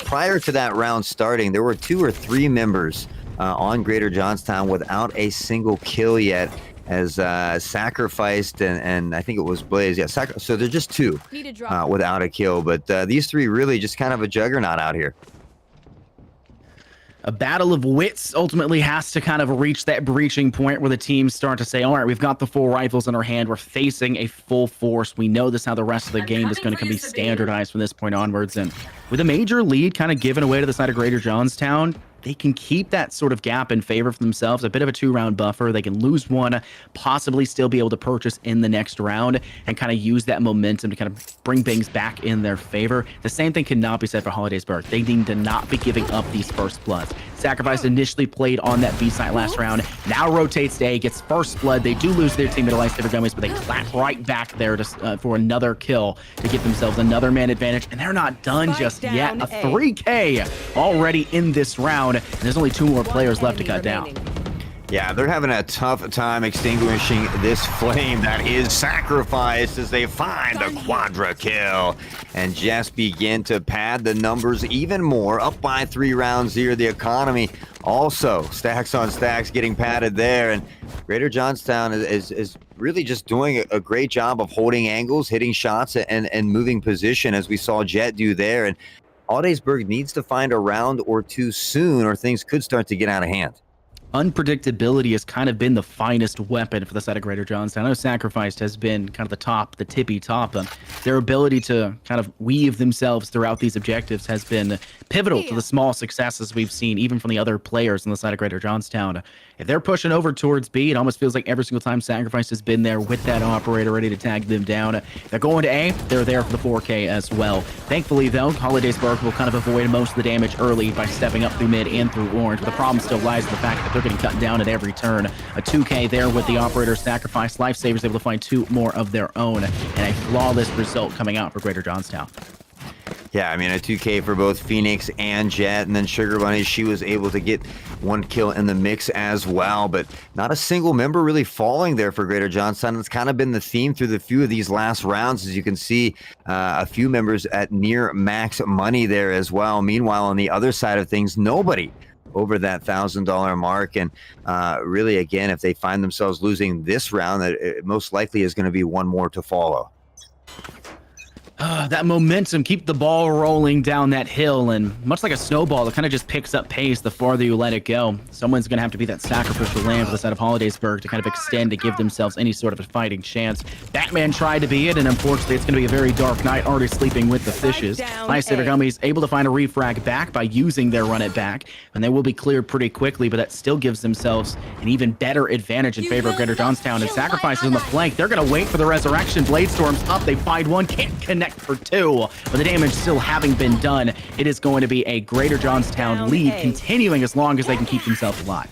prior to that round starting, there were 2 or 3 members on Greater Johnstown without a single kill yet, as Sacrificed and I think it was Blaze. Yeah, so they're just 2 Need a drop. without a kill, but these 3 really just kind of a juggernaut out here. A battle of wits ultimately has to kind of reach that breaching point where the teams start to say, all right, we've got the full rifles in our hand. We're facing a full force. We know this how the rest of the game is going to be standardized from this point onwards. And with a major lead kind of given away to the side of Greater Johnstown, they can keep that sort of gap in favor for themselves, a bit of a 2-round buffer. They can lose one, possibly still be able to purchase in the next round and kind of use that momentum to kind of bring things back in their favor. The same thing cannot be said for Hollidaysburg. They need to not be giving up these first bloods. Sacrifice initially played on that B site last round, now rotates to A, gets first blood. They do lose their teammate Lightsaber Gummies, but they clap right back there to, for another kill to get themselves another man advantage, and they're not done just yet. A 3K already in this round, and there's only 2 more players left to cut down. Yeah, they're having a tough time extinguishing this flame that is sacrificed as they find the quadra kill and just begin to pad the numbers even more, up by 3 rounds here. The economy also stacks on stacks getting padded there, and Greater Johnstown is really just doing a great job of holding angles, hitting shots, and moving position, as we saw Jet do there. And Hollidaysburg needs to find a round or 2 soon, or things could start to get out of hand. Unpredictability has kind of been the finest weapon for the side of Greater Johnstown. I know Sacrificed has been kind of the top, the tippy top. Their ability to kind of weave themselves throughout these objectives has been pivotal to the small successes we've seen, even from the other players on the side of Greater Johnstown. If they're pushing over towards B, it almost feels like every single time Sacrifice has been there with that operator ready to tag them down. If they're going to A, they're there for the 4K as well. Thankfully, though, Hollidaysburg will kind of avoid most of the damage early by stepping up through mid and through orange. But the problem still lies in the fact that they're getting cut down at every turn. A 2K there with the operator Sacrifice. Lifesavers able to find 2 more of their own, and a flawless result coming out for Greater Johnstown. Yeah, I mean, a 2K for both Phoenix and Jet, and then Sugar Bunny, she was able to get 1 kill in the mix as well, but not a single member really falling there for Greater Johnstown. It's kind of been the theme through the few of these last rounds, as you can see, a few members at near max money there as well. Meanwhile, on the other side of things, nobody over that $1,000 mark, and really, again, if they find themselves losing this round, it most likely is going to be 1 more to follow. That momentum, keep the ball rolling down that hill, and much like a snowball, it kind of just picks up pace the farther you let it go. Someone's going to have to be that sacrificial lamb for the side of Hollidaysburg to kind of extend to give themselves any sort of a fighting chance. Batman tried to be it, and unfortunately, it's going to be a very dark night, already sleeping with the fishes. Lifesaver Gummies able to find a refrag back by using their run it back, and they will be cleared pretty quickly, but that still gives themselves an even better advantage in favor of Greater Johnstown. And Sacrifices on the flank, they're going to wait for the resurrection. Bladestorm's up, they find 1, can't connect for 2, but the damage still having been done, it is going to be a Greater Johnstown lead continuing as long as they can keep themselves alive.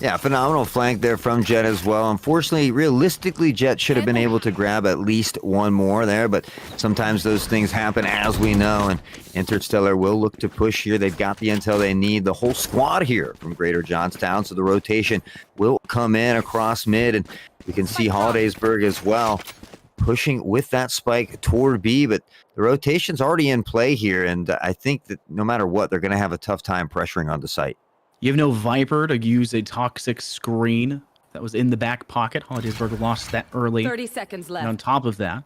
Yeah, phenomenal flank there from Jet as well. Unfortunately, realistically, Jet should have been able to grab at least 1 more there, but sometimes those things happen, as we know, and Interstellar will look to push here. They've got the intel they need, the whole squad here from Greater Johnstown, so the rotation will come in across mid, and we can see Hollidaysburg as well pushing with that spike toward B, but the rotation's already in play here, and I think that no matter what, they're going to have a tough time pressuring on the site. You have no Viper to use a toxic screen that was in the back pocket. Hollidaysburg lost that early. 30 seconds left. And on top of that,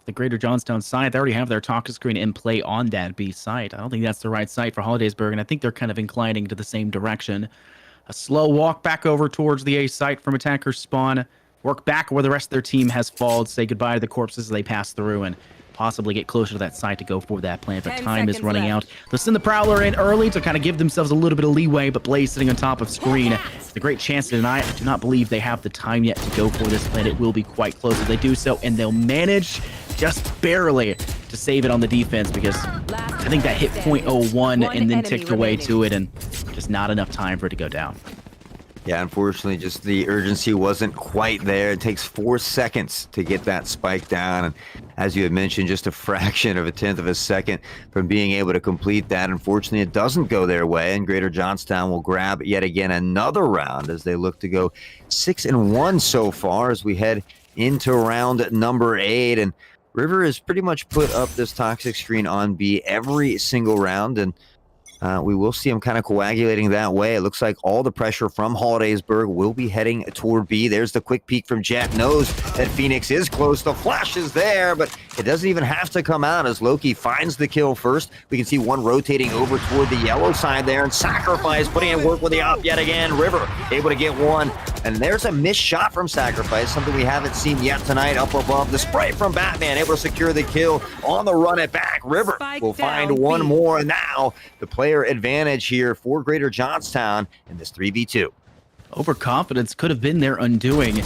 the Greater Johnstown side, they already have their toxic screen in play on that B site. I don't think that's the right site for Hollidaysburg, and I think they're kind of inclining to the same direction. A slow walk back over towards the A site from attacker spawn. Work back where the rest of their team has fallen, say goodbye to the corpses as they pass through, and possibly get closer to that site to go for that plan. But time is running out. They'll send the Prowler in early to kind of give themselves a little bit of leeway, but Blaze sitting on top of screen. It's a great chance to deny it. I do not believe they have the time yet to go for this plan. It will be quite close if they do so, and they'll manage just barely to save it on the defense, because I think that hit .01 and then ticked away to it, and just not enough time for it to go down. Yeah, unfortunately, just the urgency wasn't quite there. It takes 4 seconds to get that spike down. And as you had mentioned, just a fraction of a tenth of a second from being able to complete that. Unfortunately, it doesn't go their way, and Greater Johnstown will grab yet again another round as they look to go 6-1 so far as we head into round number 8. And River has pretty much put up this toxic screen on B every single round, and we will see them kind of coagulating that way. It looks like all the pressure from Hollidaysburg will be heading toward B. There's the quick peek from Jet. Knows that Phoenix is close. The flash is there, but it doesn't even have to come out as Loki finds the kill first. We can see one rotating over toward the yellow side there, and Sacrifice putting in work with the op yet again. River able to get one, and there's a missed shot from Sacrifice, something we haven't seen yet tonight. Up above, the spray from Batman, able to secure the kill on the run it back. River will find one more, and now the player advantage here for Greater Johnstown in this 3v2. Overconfidence could have been their undoing.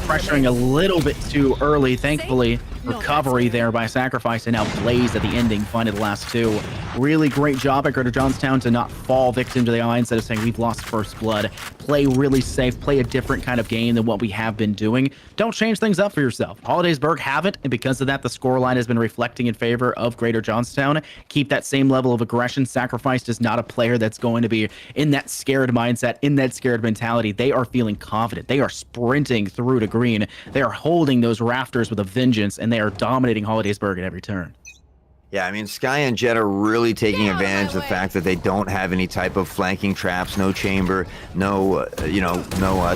Pressuring a little bit too early. Thankfully, recovery there by Sacrifice, and now Blaze at the ending finding the last two. Really great job at Greater Johnstown to not fall victim to the mindset of saying we've lost first blood. Play really safe, play a different kind of game than what we have been doing. Don't change things up for yourself. Hollidaysburg haven't, and because of that, the scoreline has been reflecting in favor of Greater Johnstown. Keep that same level of aggression. Sacrifice is not a player that's going to be in that scared mindset, in that scared mentality. They are feeling confident. They are sprinting through to green. They are holding those rafters with a vengeance, and they are dominating Hollidaysburg at every turn. Yeah, I mean, Sky and Jet are really taking advantage of the fact that they don't have any type of flanking traps, no chamber, no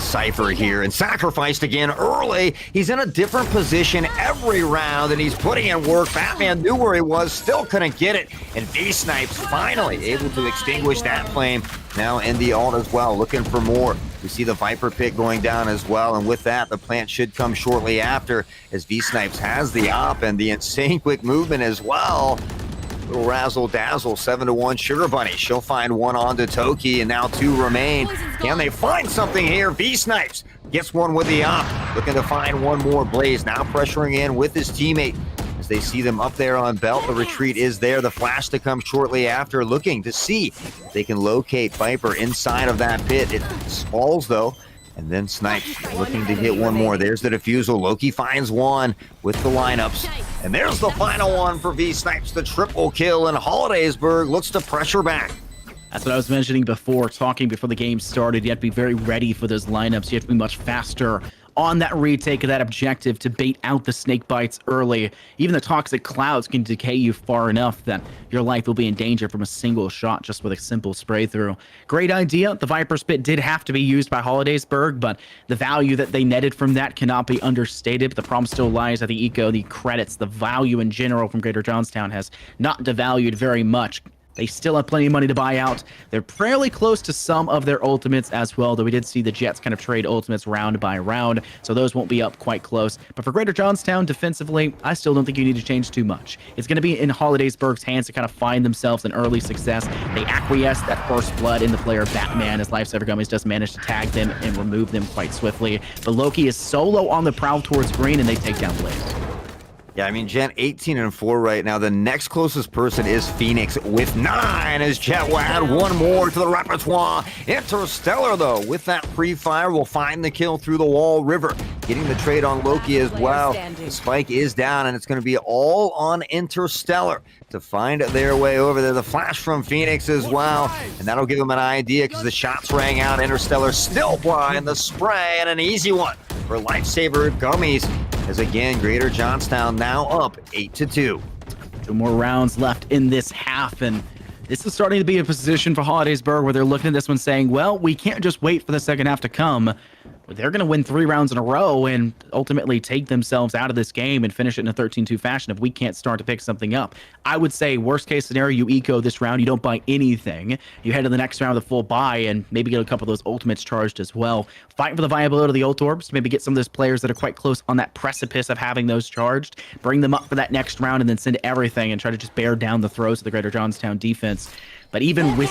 Cypher here, and Sacrificed again early. He's in a different position every round, and he's putting in work. Batman knew where he was, still couldn't get it, and V-Snipes finally able to extinguish that flame. Now in the ult as well, looking for more. We see the Viper pit going down as well, and with that, the plant should come shortly after, as V-Snipes has the op and the insane quick movement as well. Little razzle-dazzle, 7-1 Sugar Bunny. She'll find one onto Toki, and now two remain. Can they find something here? V-Snipes gets one with the op, looking to find one more. Blaze now pressuring in with his teammate. As they see them up there on belt, the retreat is there. The flash to come shortly after, looking to see if they can locate Viper inside of that pit. It falls though, and then Snipes looking to hit one more. There's the defusal. Loki finds one with the lineups, and there's the final one for V-Snipes, the triple kill, and Hollidaysburg looks to pressure back. That's what I was mentioning before, talking before the game started. You have to be very ready for those lineups. You have to be much faster on that retake of that objective to bait out the snake bites early. Even the toxic clouds can decay you far enough that your life will be in danger from a single shot just with a simple spray through. Great idea. The Viper Spit did have to be used by Hollidaysburg, but the value that they netted from that cannot be understated. But the problem still lies at the eco, the credits, the value in general from Greater Johnstown has not devalued very much. They still have plenty of money to buy out. They're fairly close to some of their ultimates as well, though we did see the Jets kind of trade ultimates round by round, so those won't be up quite close. But for Greater Johnstown, defensively, I still don't think you need to change too much. It's going to be in Hollidaysburg's hands to kind of find themselves an early success. They acquiesce that first blood in the player Batman, as Lifesaver Gummies does manage to tag them and remove them quite swiftly. But Loki is solo on the prowl towards green, and they take down Blaze. Yeah, I mean, Jet 18-4 right now. The next closest person is Phoenix with 9, as Jet will add one more to the repertoire. Interstellar, though, with that pre-fire, will find the kill through the wall. River getting the trade on Loki as well. The spike is down, and it's going to be all on Interstellar to find their way over there. The flash from Phoenix as well, and that'll give them an idea because the shots rang out. Interstellar still blind. The spray, and an easy one for Lifesaver Gummies, as again, Greater Johnstown now up 8-2. 2 more rounds left in this half, and this is starting to be a position for Hollidaysburg where they're looking at this one saying, well, we can't just wait for the second half to come. They're going to win 3 rounds in a row and ultimately take themselves out of this game and finish it in a 13-2 fashion if we can't start to pick something up. I would say worst case scenario, you eco this round, you don't buy anything. You head to the next round with a full buy and maybe get a couple of those ultimates charged as well. Fight for the viability of the ult orbs, maybe get some of those players that are quite close on that precipice of having those charged, bring them up for that next round, and then send everything and try to just bear down the throws of the Greater Johnstown defense. But even with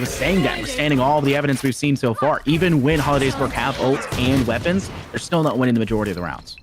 saying that, withstanding all of the evidence we've seen so far, even when Hollidaysburg have ults and weapons, they're still not winning the majority of the rounds.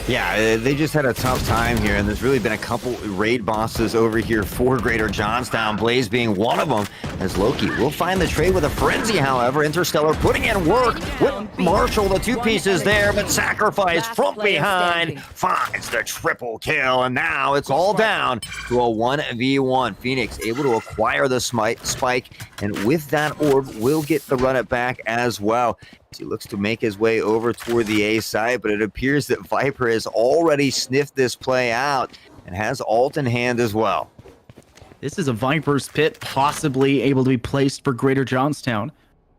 Yeah, they just had a tough time here, and there's really been a couple raid bosses over here for Greater Johnstown, Blaze being one of them, as Loki will find the trade with a frenzy, however. Interstellar putting in work with Marshall, the 2 pieces there, but Sacrifice from behind finds the triple kill, and now it's all down to a 1v1. Phoenix able to acquire the spike, and with that orb, will get the run it back as well. He looks to make his way over toward the A side, but it appears that Viper has already sniffed this play out and has ult in hand as well. This is a Viper's Pit possibly able to be placed for Greater Johnstown.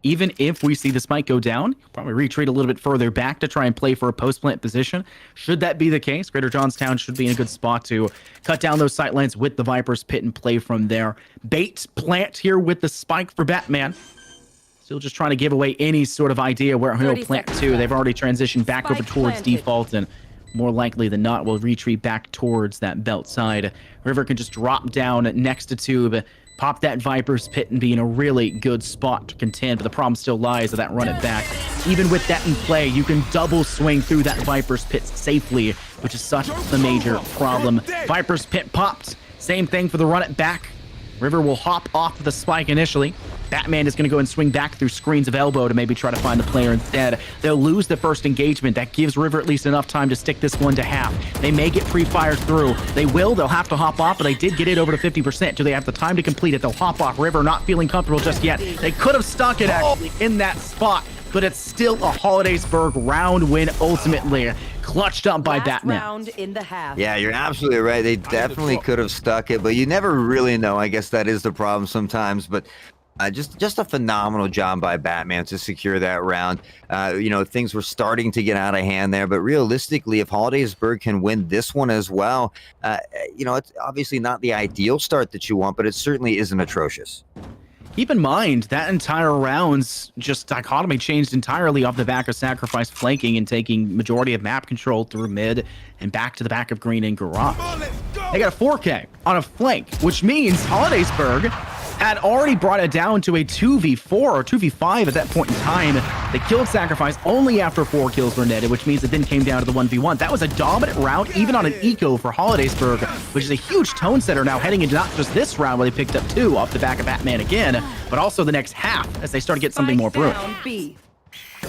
Even if we see the spike go down, probably retreat a little bit further back to try and play for a post-plant position. Should that be the case, Greater Johnstown should be in a good spot to cut down those sightlines with the Viper's Pit and play from there. Bait plant here with the spike for Batman. Still just trying to give away any sort of idea where he'll plant to. They've already transitioned back over towards default, and more likely than not will retreat back towards that belt side. River can just drop down next to Tube, pop that Viper's Pit, and be in a really good spot to contend, but the problem still lies with that run it back. Even with that in play, you can double swing through that Viper's Pit safely, which is such a major problem. Viper's Pit popped. Same thing for the run it back. River will hop off the spike initially. Batman is going to go and swing back through screens of elbow to maybe try to find the player instead. They'll lose the first engagement. That gives River at least enough time to stick this one to half. They may get pre-fired through. They'll have to hop off, but they did get it over to 50%. Do they have the time to complete it? They'll hop off. River not feeling comfortable just yet. They could have stuck it actually in that spot, but it's still a Hollidaysburg round win ultimately. Clutched up by Batman. Round in the half. Yeah, you're absolutely right. They definitely could have stuck it, but you never really know. I guess that is the problem sometimes, but just a phenomenal job by Batman to secure that round. Things were starting to get out of hand there, but realistically, if Hollidaysburg can win this one as well, it's obviously not the ideal start that you want, but it certainly isn't atrocious. Keep in mind, that entire round's just dichotomy changed entirely off the back of Sacrifice flanking and taking majority of map control through mid and back to the back of green and garage. They got a 4K on a flank, which means Hollidaysburg had already brought it down to a 2v4 or 2v5 at that point in time. They killed Sacrifice only after 4 kills were netted, which means it then came down to the 1v1. That was a dominant round, even on an eco for Hollidaysburg, which is a huge tone setter now heading into not just this round where they picked up 2 off the back of Batman again, but also the next half as they start to get something more brutal.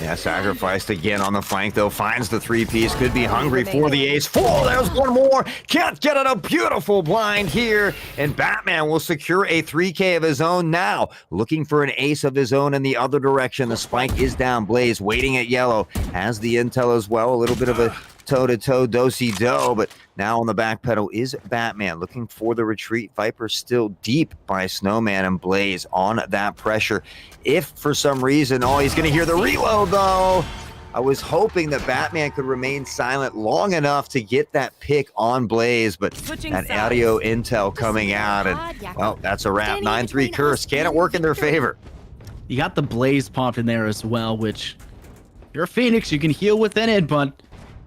Yeah, Sacrificed again on the flank, though. Finds the 3-piece. Could be hungry for the ace. Oh, there's one more. Can't get it. A beautiful blind here. And Batman will secure a 3K of his own now. Looking for an ace of his own in the other direction. The spike is down. Blaze waiting at yellow. Has the intel as well. A little bit of a toe-to-toe do-si-do, but now on the back pedal is Batman looking for the retreat. Viper still deep by Snowman and Blaze on that pressure. If for some reason, he's going to hear the reload though. I was hoping that Batman could remain silent long enough to get that pick on Blaze, but that audio intel coming out, and well, that's a wrap. 9-3 curse. Can it work in their favor? You got the Blaze popped in there as well, which you're a Phoenix, you can heal within it, but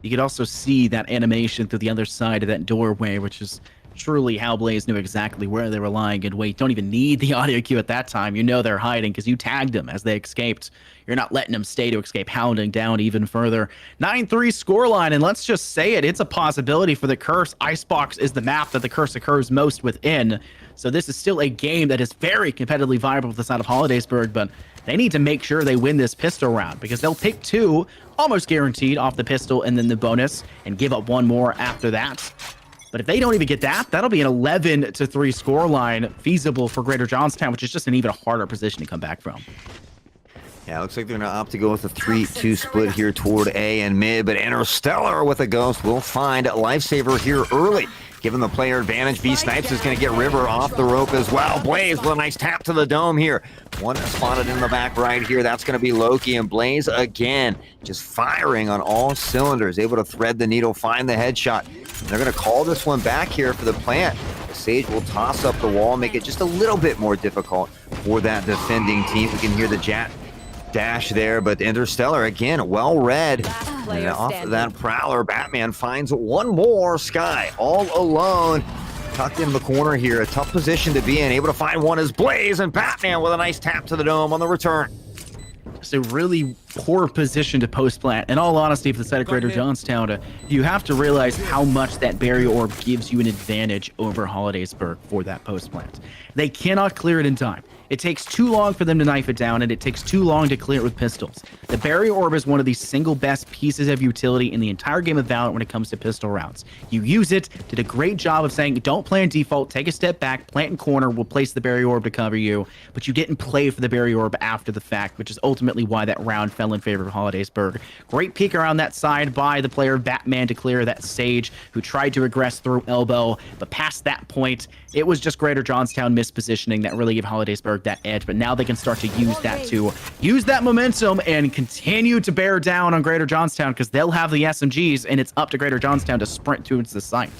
you could also see that animation through the other side of that doorway, which is truly how Blaze knew exactly where they were lying in wait. Don't even need the audio cue at that time. You know they're hiding because you tagged them as they escaped. You're not letting them stay to escape, hounding down even further. 9-3 scoreline, and let's just say it's a possibility for the curse. Icebox is the map that the curse occurs most within. So this is still a game that is very competitively viable with the side of Hollidaysburg, but they need to make sure they win this pistol round because they'll pick 2 almost guaranteed off the pistol and then the bonus and give up 1 more after that. But if they don't even get that, that'll be an 11-3 scoreline feasible for Greater Johnstown, which is just an even harder position to come back from. Yeah, looks like they're going to opt to go with a 3-2 split here toward A and mid, but Interstellar with a ghost will find Lifesaver here early. Giving the player advantage. B Snipes is going to get River off the rope as well. Blaze with a nice tap to the dome here. One spotted in the back right here. That's going to be Loki, and Blaze again just firing on all cylinders. Able to thread the needle, find the headshot. And they're going to call this one back here for the plant. Sage will toss up the wall, make it just a little bit more difficult for that defending team. We can hear the Jet dash there, but Interstellar again well read, and off of that Prowler, Batman finds one more. Sky all alone, tucked in the corner here. A tough position to be in. Able to find one is Blaze, and Batman with a nice tap to the dome on the return. It's a really poor position to post plant. In all honesty, for the side of Greater Johnstown, you have to realize how much that barrier orb gives you an advantage over Hollidaysburg for that post plant. They cannot clear it in time. It takes too long for them to knife it down, and it takes too long to clear it with pistols. The Barrier Orb is one of the single best pieces of utility in the entire game of Valorant when it comes to pistol rounds. You use it, did a great job of saying, don't play in default, take a step back, plant in corner, we'll place the Barrier Orb to cover you, but you didn't play for the Barrier Orb after the fact, which is ultimately why that round fell in favor of Hollidaysburg. Great peek around that side by the player Batman to clear that Sage, who tried to regress through elbow, but past that point, it was just Greater Johnstown mispositioning that really gave Hollidaysburg that edge, but now they can start to use that momentum and continue to bear down on Greater Johnstown because they'll have the SMGs, and it's up to Greater Johnstown to sprint towards the site.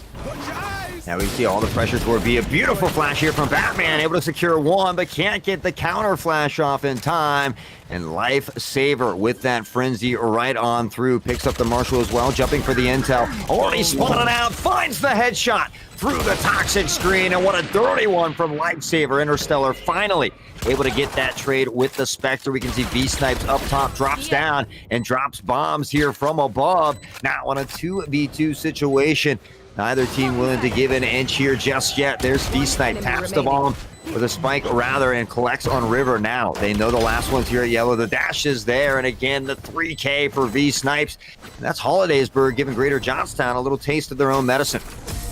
Now we see all the pressure toward B. A beautiful flash here from Batman, able to secure one, but can't get the counter flash off in time. And Lifesaver with that frenzy right on through, picks up the Marshal as well, jumping for the intel. Already spun it out, finds the headshot through the toxic screen, and what a dirty one from Lifesaver. Interstellar finally able to get that trade with the Spectre. We can see V-Snipes up top, drops down, and drops bombs here from above. Now on a 2v2 situation, neither team willing to give an inch here just yet. There's V-Snipe, taps the bomb with a spike rather, and collects on River. Now they know the last one's here at yellow. The dash is there, and again the 3K for V-Snipes. That's Hollidaysburg giving Greater Johnstown a little taste of their own medicine.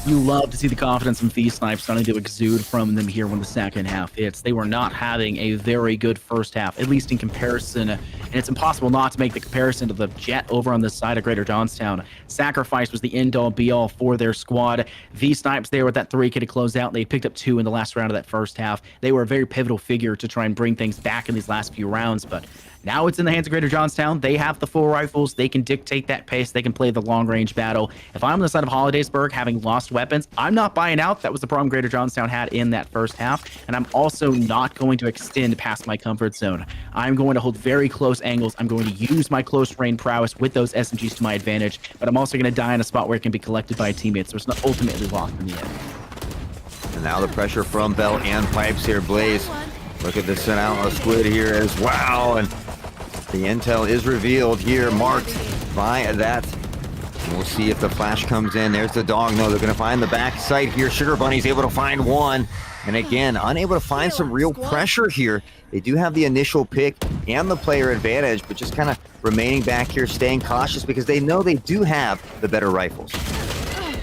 You love to see the confidence from V-Snipe starting to exude from them here when the second half hits. They were not having a very good first half, at least in comparison, and it's impossible not to make the comparison to the Jet over on this side of Greater Johnstown. Sacrifice was the end-all be-all for their squad. V-Snipes there with that 3K to close out. They picked up 2 in the last round of that first half. They were a very pivotal figure to try and bring things back in these last few rounds, but now it's in the hands of Greater Johnstown. They have the full rifles. They can dictate that pace. They can play the long-range battle. If I'm on the side of Hollidaysburg having lost weapons, I'm not buying out. That was the problem Greater Johnstown had in that first half, and I'm also not going to extend past my comfort zone. I'm going to hold very close angles. I'm going to use my close range prowess with those SMGs to my advantage, but I'm also going to die in a spot where it can be collected by teammates, so it's not ultimately lost in the end. And now the pressure from Bell and Pipes here. Blaze, look at the Sentinel Squid here as well, and the intel is revealed here, marked by that. We'll see if the flash comes in. There's the dog. No, they're going to find the back site here. Sugar Bunny's able to find one. And again, unable to find some real pressure here. They do have the initial pick and the player advantage, but just kind of remaining back here, staying cautious because they know they do have the better rifles.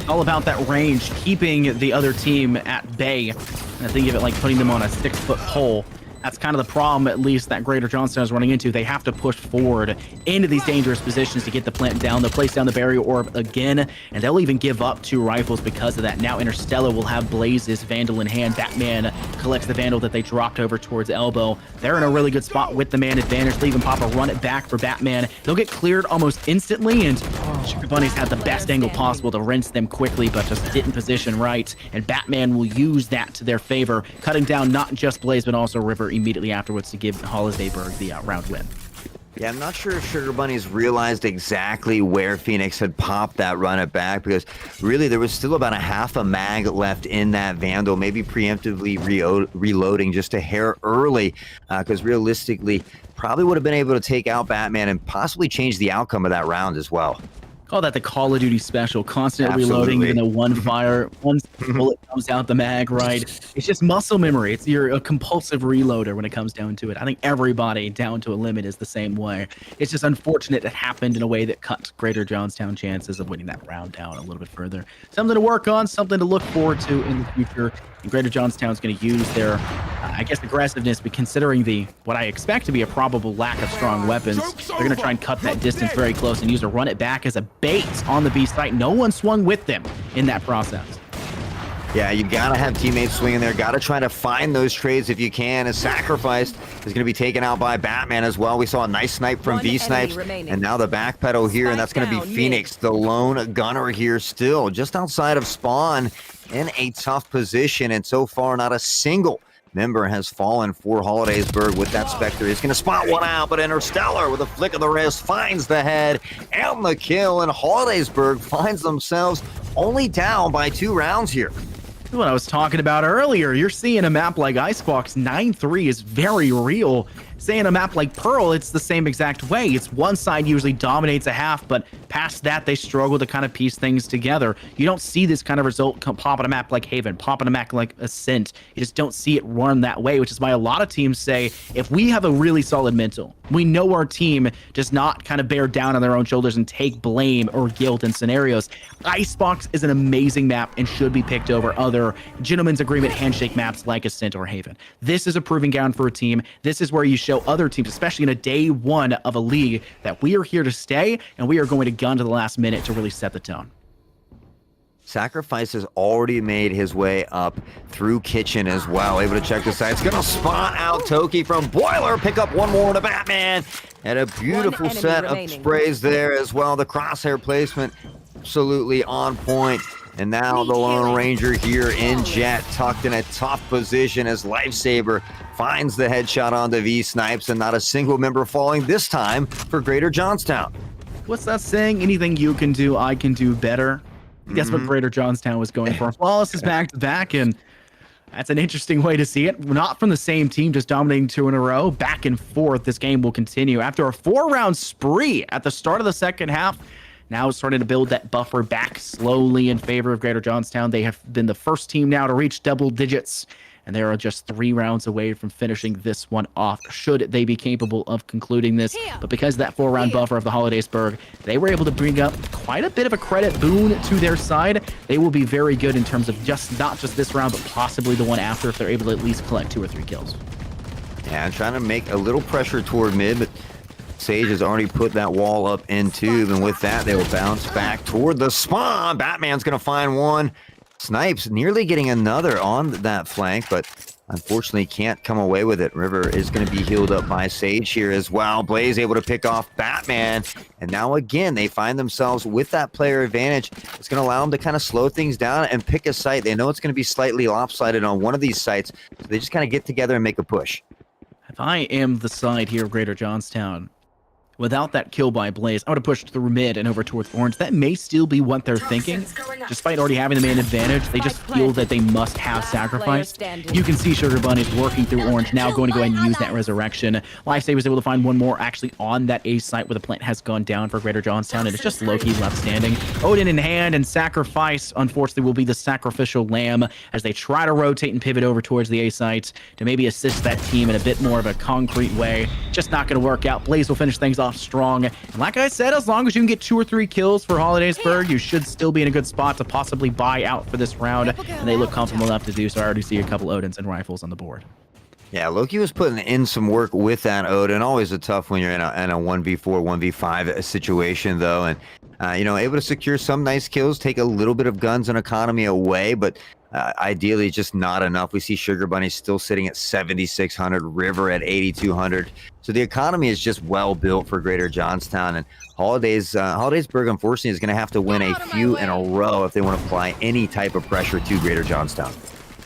All about that range, keeping the other team at bay. And I think of it like putting them on a 6-foot pole. That's kind of the problem, at least, that Greater Johnstown is running into. They have to push forward into these dangerous positions to get the plant down. They'll place down the Barrier Orb again, and they'll even give up 2 rifles because of that. Now Interstellar will have Blaze's Vandal in hand. Batman collects the Vandal that they dropped over towards Elbow. They're in a really good spot with the man advantage. Leave and Papa run it back for Batman. They'll get cleared almost instantly, and Sugar Bunny's had the best angle possible to rinse them quickly, but just didn't position right. And Batman will use that to their favor, cutting down not just Blaze, but also River immediately afterwards to give Hollidaysburg the round win. Yeah, I'm not sure if Sugar Bunny's realized exactly where Phoenix had popped that run it back, because really there was still about a half a mag left in that Vandal, maybe preemptively reloading just a hair early, because realistically probably would have been able to take out Batman and possibly change the outcome of that round as well. Call that the Call of Duty special, constant reloading, even though one bullet comes out the mag, right? It's just muscle memory. You're a compulsive reloader when it comes down to it. I think everybody down to a limit is the same way. It's just unfortunate it happened in a way that cut Greater Johnstown chances of winning that round down a little bit further. Something to work on, something to look forward to in the future. And Greater Johnstown's going to use their, I guess, aggressiveness, but considering what I expect to be a probable lack of strong weapons, they're going to try and cut that distance very close and use a run it back as a bait on the B site. No one swung with them in that process. Yeah, you gotta have teammates swinging there. Gotta try to find those trades if you can. A Sacrifice is gonna be taken out by Batman as well. We saw a nice snipe from V-Snipes, and now the backpedal here, and that's gonna be Phoenix, the lone gunner here still, just outside of spawn in a tough position, and so far not a single member has fallen for Hollidaysburg with that Spectre. He's gonna spot one out, but Interstellar with a flick of the wrist finds the head and the kill, and Hollidaysburg finds themselves only down by 2 rounds here. What I was talking about earlier, you're seeing a map like Icebox 9-3 is very real. say in a map like Pearl, it's the same exact way. It's one side usually dominates a half, but past that, they struggle to kind of piece things together. You don't see this kind of result pop on a map like Haven, pop on a map like Ascent. You just don't see it run that way, which is why a lot of teams say, if we have a really solid mental, we know our team does not kind of bear down on their own shoulders and take blame or guilt in scenarios. Icebox is an amazing map and should be picked over other gentleman's agreement handshake maps like Ascent or Haven. This is a proving ground for a team. This is where you show other teams, especially in a day one of a league, that we are here to stay and we are going to gun to the last minute to really set the tone. Sacrifice has already made his way up through Kitchen as well. Able to check the side. It's going to spot out Toki from Boiler. Pick up one more to Batman. And a beautiful set of sprays there as well. The crosshair placement absolutely on point. And now the Lone Ranger here in Jet, tucked in a tough position as Lifesaver finds the headshot onto V-Snipes, and not a single member falling this time for Greater Johnstown. What's that saying? Anything you can do, I can do better. That's what Greater Johnstown was going for. Flawless is back-to-back, and that's an interesting way to see it. Not from the same team, just dominating 2 in a row. Back and forth, this game will continue. After a 4-round spree at the start of the second half, now starting to build that buffer back slowly in favor of Greater Johnstown. They have been the first team now to reach double digits, and they are just 3 rounds away from finishing this one off, should they be capable of concluding this. But because of that 4-round buffer of the Holidaysburg, they were able to bring up quite a bit of a credit boon to their side. They will be very good in terms of not just this round, but possibly the one after, if they're able to at least collect 2 or 3 kills. Yeah, I'm trying to make a little pressure toward mid, but Sage has already put that wall up in tube, and with that, they will bounce back toward the spawn. Batman's going to find one. Snipes nearly getting another on that flank, but unfortunately can't come away with it. River is going to be healed up by Sage here as well. Blaze able to pick off Batman, and now again, they find themselves with that player advantage. It's going to allow them to kind of slow things down and pick a site. They know it's going to be slightly lopsided on one of these sites, so they just kind of get together and make a push. If I am the side here of Greater Johnstown, without that kill by Blaze, I would have pushed through mid and over towards Orange. That may still be what they're thinking. Despite already having the main advantage, they just feel that they must have sacrifice. You can see Sugar Bunny's working through Orange, now going to go ahead and use that resurrection. Lifesave was able to find one more actually on that A site where the plant has gone down for Greater Johnstown, and it's just Loki left standing. Odin in hand, and Sacrifice, unfortunately, will be the sacrificial lamb as they try to rotate and pivot over towards the A site to maybe assist that team in a bit more of a concrete way. Just not going to work out. Blaze will finish things off strong. And like I said, as long as you can get 2 or 3 kills for Holidaysburg, you should still be in a good spot to possibly buy out for this round. And they look comfortable enough to do so. I already see a couple Odins and rifles on the board. Yeah, Loki was putting in some work with that Odin. Always a tough when you're in a 1v4, 1v5 situation, though. And, able to secure some nice kills, take a little bit of guns and economy away, but ideally just not enough. We see Sugar Bunny still sitting at 7,600, River at 8,200. So the economy is just well built for Greater Johnstown, and Holidaysburg, unfortunately, is going to have to win a few in a row if they want to apply any type of pressure to Greater Johnstown.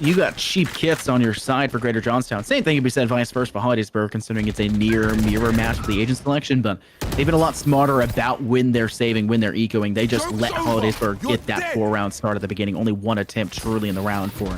You got cheap kits on your side for Greater Johnstown. Same thing could be said vice versa for Holidaysburg, considering it's a near mirror match for the agent selection, but they've been a lot smarter about when they're saving, when they're ecoing. They just let Holidaysburg get that 4-round start at the beginning. Only one attempt truly in the round for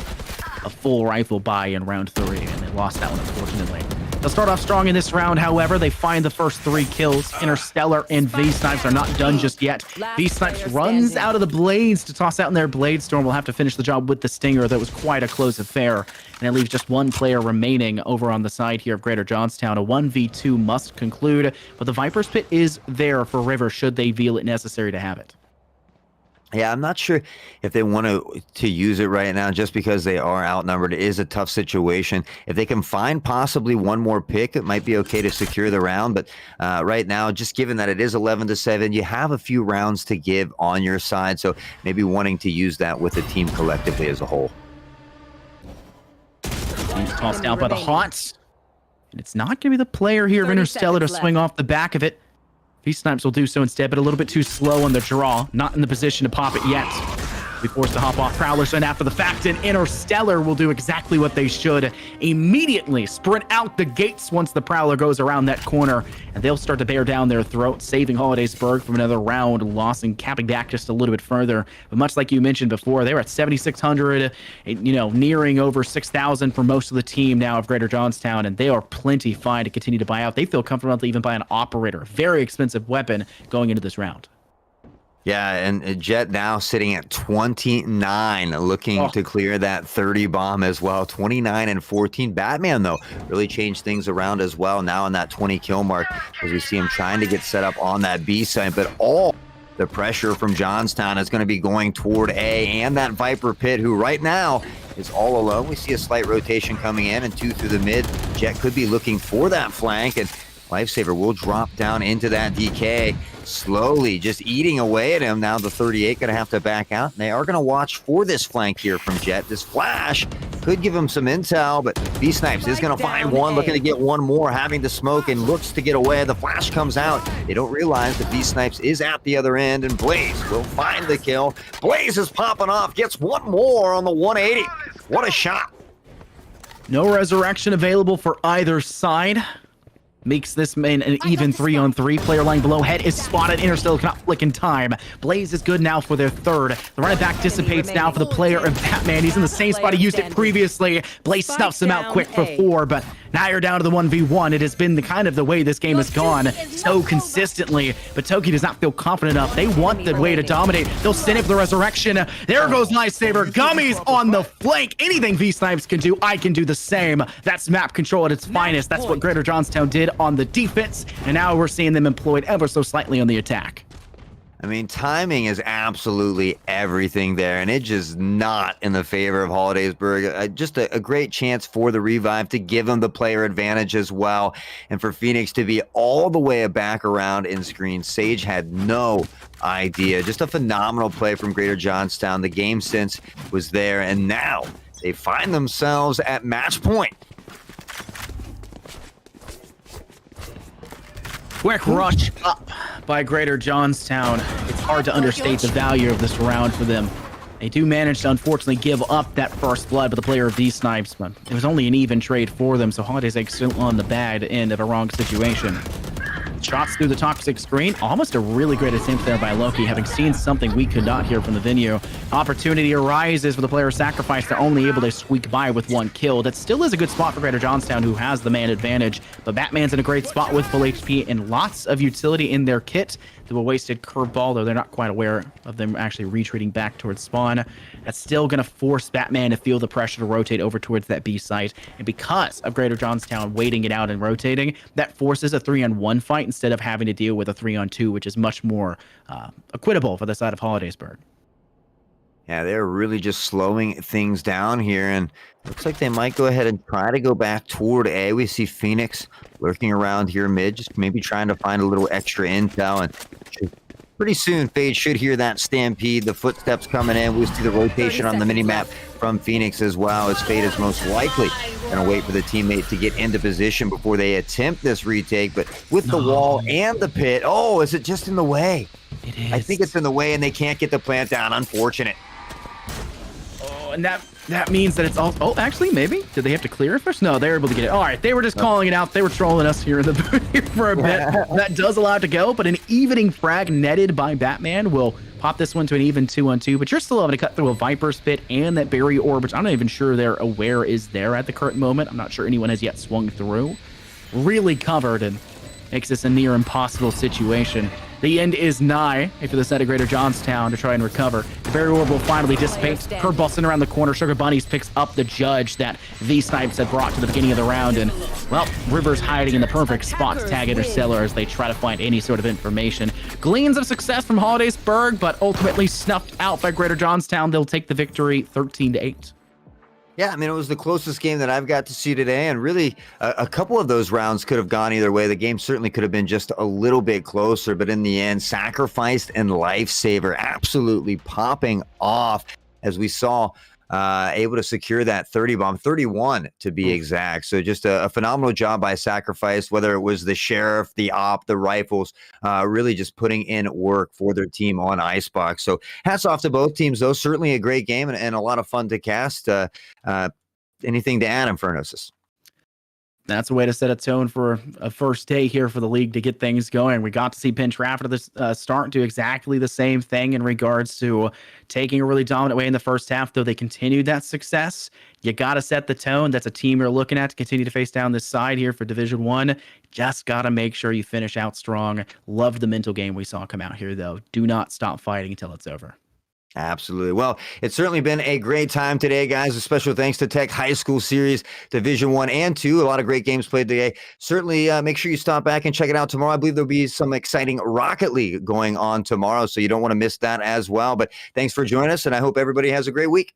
a full rifle buy in round 3, and they lost that one, unfortunately. They'll start off strong in this round, however. They find the first 3 kills. Interstellar and V-Snipes are not done just yet. V-Snipes runs out of the blades to toss out in their Blade Storm. Will have to finish the job with the Stinger. That was quite a close affair. And it leaves just 1 player remaining over on the side here of Greater Johnstown. A 1v2 must conclude, but the Viper's Pit is there for River should they feel it necessary to have it. Yeah, I'm not sure if they want to use it right now just because they are outnumbered. It is a tough situation. If they can find possibly one more pick, it might be okay to secure the round. But right now, just given that it is 11-7, you have a few rounds to give on your side. So maybe wanting to use that with the team collectively as a whole. He's tossed out by the Haunts. And it's not going to be the player here of Interstellar to swing off the back of it. V-Snipes will do so instead, but a little bit too slow on the draw. Not in the position to pop it yet. Be forced to hop off Prowler, and after the fact, and Interstellar will do exactly what they should. Immediately sprint out the gates once the Prowler goes around that corner, and they'll start to bear down their throat, saving Holidaysburg from another round loss and capping back just a little bit further. But much like you mentioned before, they were at 7,600, nearing over 6,000 for most of the team now of Greater Johnstown, and they are plenty fine to continue to buy out. They feel comfortable enough to even buy an operator, very expensive weapon going into this round. Yeah, and Jet now sitting at 29, looking to clear that 30 bomb as well. 29 and 14. Batman, though, really changed things around as well now on that 20 kill mark as we see him trying to get set up on that B side. But all the pressure from Johnstown is going to be going toward A and that Viper Pit, who right now is all alone. We see a slight rotation coming in and 2 through the mid. Jet could be looking for that flank, and Lifesaver will drop down into that DK, slowly just eating away at him. Now the 38 going to have to back out. And they are going to watch for this flank here from Jet. This flash could give him some intel, but B-Snipes is going to find one, looking to get one more, having to smoke and looks to get away. The flash comes out. They don't realize that B-Snipes is at the other end, and Blaze will find the kill. Blaze is popping off, gets one more on the 180. What a shot. No resurrection available for either side. Makes this man an even 3-on-3. Player lying below head is spotted. Interstellar cannot flick in time. Blaze is good now for their third. The running back dissipates now for the player of Batman. He's in the same spot he used it previously. Blaze snuffs him out quick for 4, but now you're down to the 1v1. It has been the way this game has gone so consistently, but Toki does not feel confident enough. They want the way to dominate. They'll send it for the resurrection. There goes Lifesaver. Gummies on the flank. Anything V-Snipes can do, I can do the same. That's map control at its finest. That's what Greater Johnstown did on the defense, and now we're seeing them employed ever so slightly on the attack. I mean, timing is absolutely everything there, and it's just not in the favor of Holidaysburg. Just a great chance for the revive to give them the player advantage as well, and for Phoenix to be all the way back around in screen. Sage had no idea. Just a phenomenal play from Greater Johnstown. The game sense was there, and now they find themselves at match point. Quick rush up by Greater Johnstown. It's hard to understate the value of this round for them. They do manage to unfortunately give up that first blood, but the player of D-Snipes, but it was only an even trade for them, so Holiday's Egg still on the bad end of a wrong situation. Shots through the toxic screen. Almost a really great attempt there by Loki, having seen something we could not hear from the venue. Opportunity arises for the player sacrifice. They're only able to squeak by with 1 kill. That still is a good spot for Greater Johnstown, who has the man advantage, but Batman's in a great spot with full HP and lots of utility in their kit. To a wasted curveball, though they're not quite aware of them actually retreating back towards spawn. That's still going to force Batman to feel the pressure to rotate over towards that B site. And because of Greater Johnstown waiting it out and rotating, that forces a 3-on-1 fight instead of having to deal with a 3-on-2, which is much more equitable for the side of Holidaysburg. Yeah, they're really just slowing things down here, and looks like they might go ahead and try to go back toward A. We see Phoenix lurking around here mid, just maybe trying to find a little extra intel, and pretty soon Fade should hear that stampede, the footsteps coming in. We'll see the rotation on the minimap from Phoenix as well, as Fade is most likely going to wait for the teammate to get into position before they attempt this retake, but with the wall and the pit, oh, is it just in the way? It is. I think it's in the way, and they can't get the plant down. Unfortunate. Oh, and that means that it's all... Oh, actually, maybe? Did they have to clear it first? No, they were able to get it. All right, they were just calling it out. They were trolling us here in the booth here for a bit. That does allow it to go, but an evening frag netted by Batman will pop this one to an even 2-on-2, but you're still able to cut through a Viper's Pit and that Barrier Orb, which I'm not even sure they're aware is there at the current moment. I'm not sure anyone has yet swung through. Really covered, and makes this a near impossible situation. The end is nigh for the set of Greater Johnstown to try and recover. The Barrier Orb will finally dissipate. Curveball sitting around the corner. Sugar Bunnies picks up the Judge that V-Snipes had brought to the beginning of the round. And, well, River's hiding in the perfect spot to tag Interstellar as they try to find any sort of information. Gleans of success from Holidaysburg, but ultimately snuffed out by Greater Johnstown. They'll take the victory 13-8. Yeah, I mean, it was the closest game that I've got to see today, and really a couple of those rounds could have gone either way. The game certainly could have been just a little bit closer, but in the end, Sacrificed and Lifesaver absolutely popping off as we saw able to secure that 30 bomb, 31 to be exact. So just a phenomenal job by Sacrifice, whether it was the Sheriff, the Op, the Rifles, really just putting in work for their team on Icebox. So hats off to both teams, though. Certainly a great game and a lot of fun to cast. Anything to add, Infernosis? That's a way to set a tone for a first day here for the league to get things going. We got to see Pinch Raft at the start do exactly the same thing in regards to taking a really dominant way in the first half, though they continued that success. You got to set the tone. That's a team you're looking at to continue to face down this side here for Division 1. Just got to make sure you finish out strong. Love the mental game we saw come out here, though. Do not stop fighting until it's over. Absolutely. Well, it's certainly been a great time today, guys. A special thanks to Tech High School Series Division 1 and 2. A lot of great games played today. Certainly make sure you stop back and check it out tomorrow. I believe there'll be some exciting Rocket League going on tomorrow, so you don't want to miss that as well. But thanks for joining us, and I hope everybody has a great week.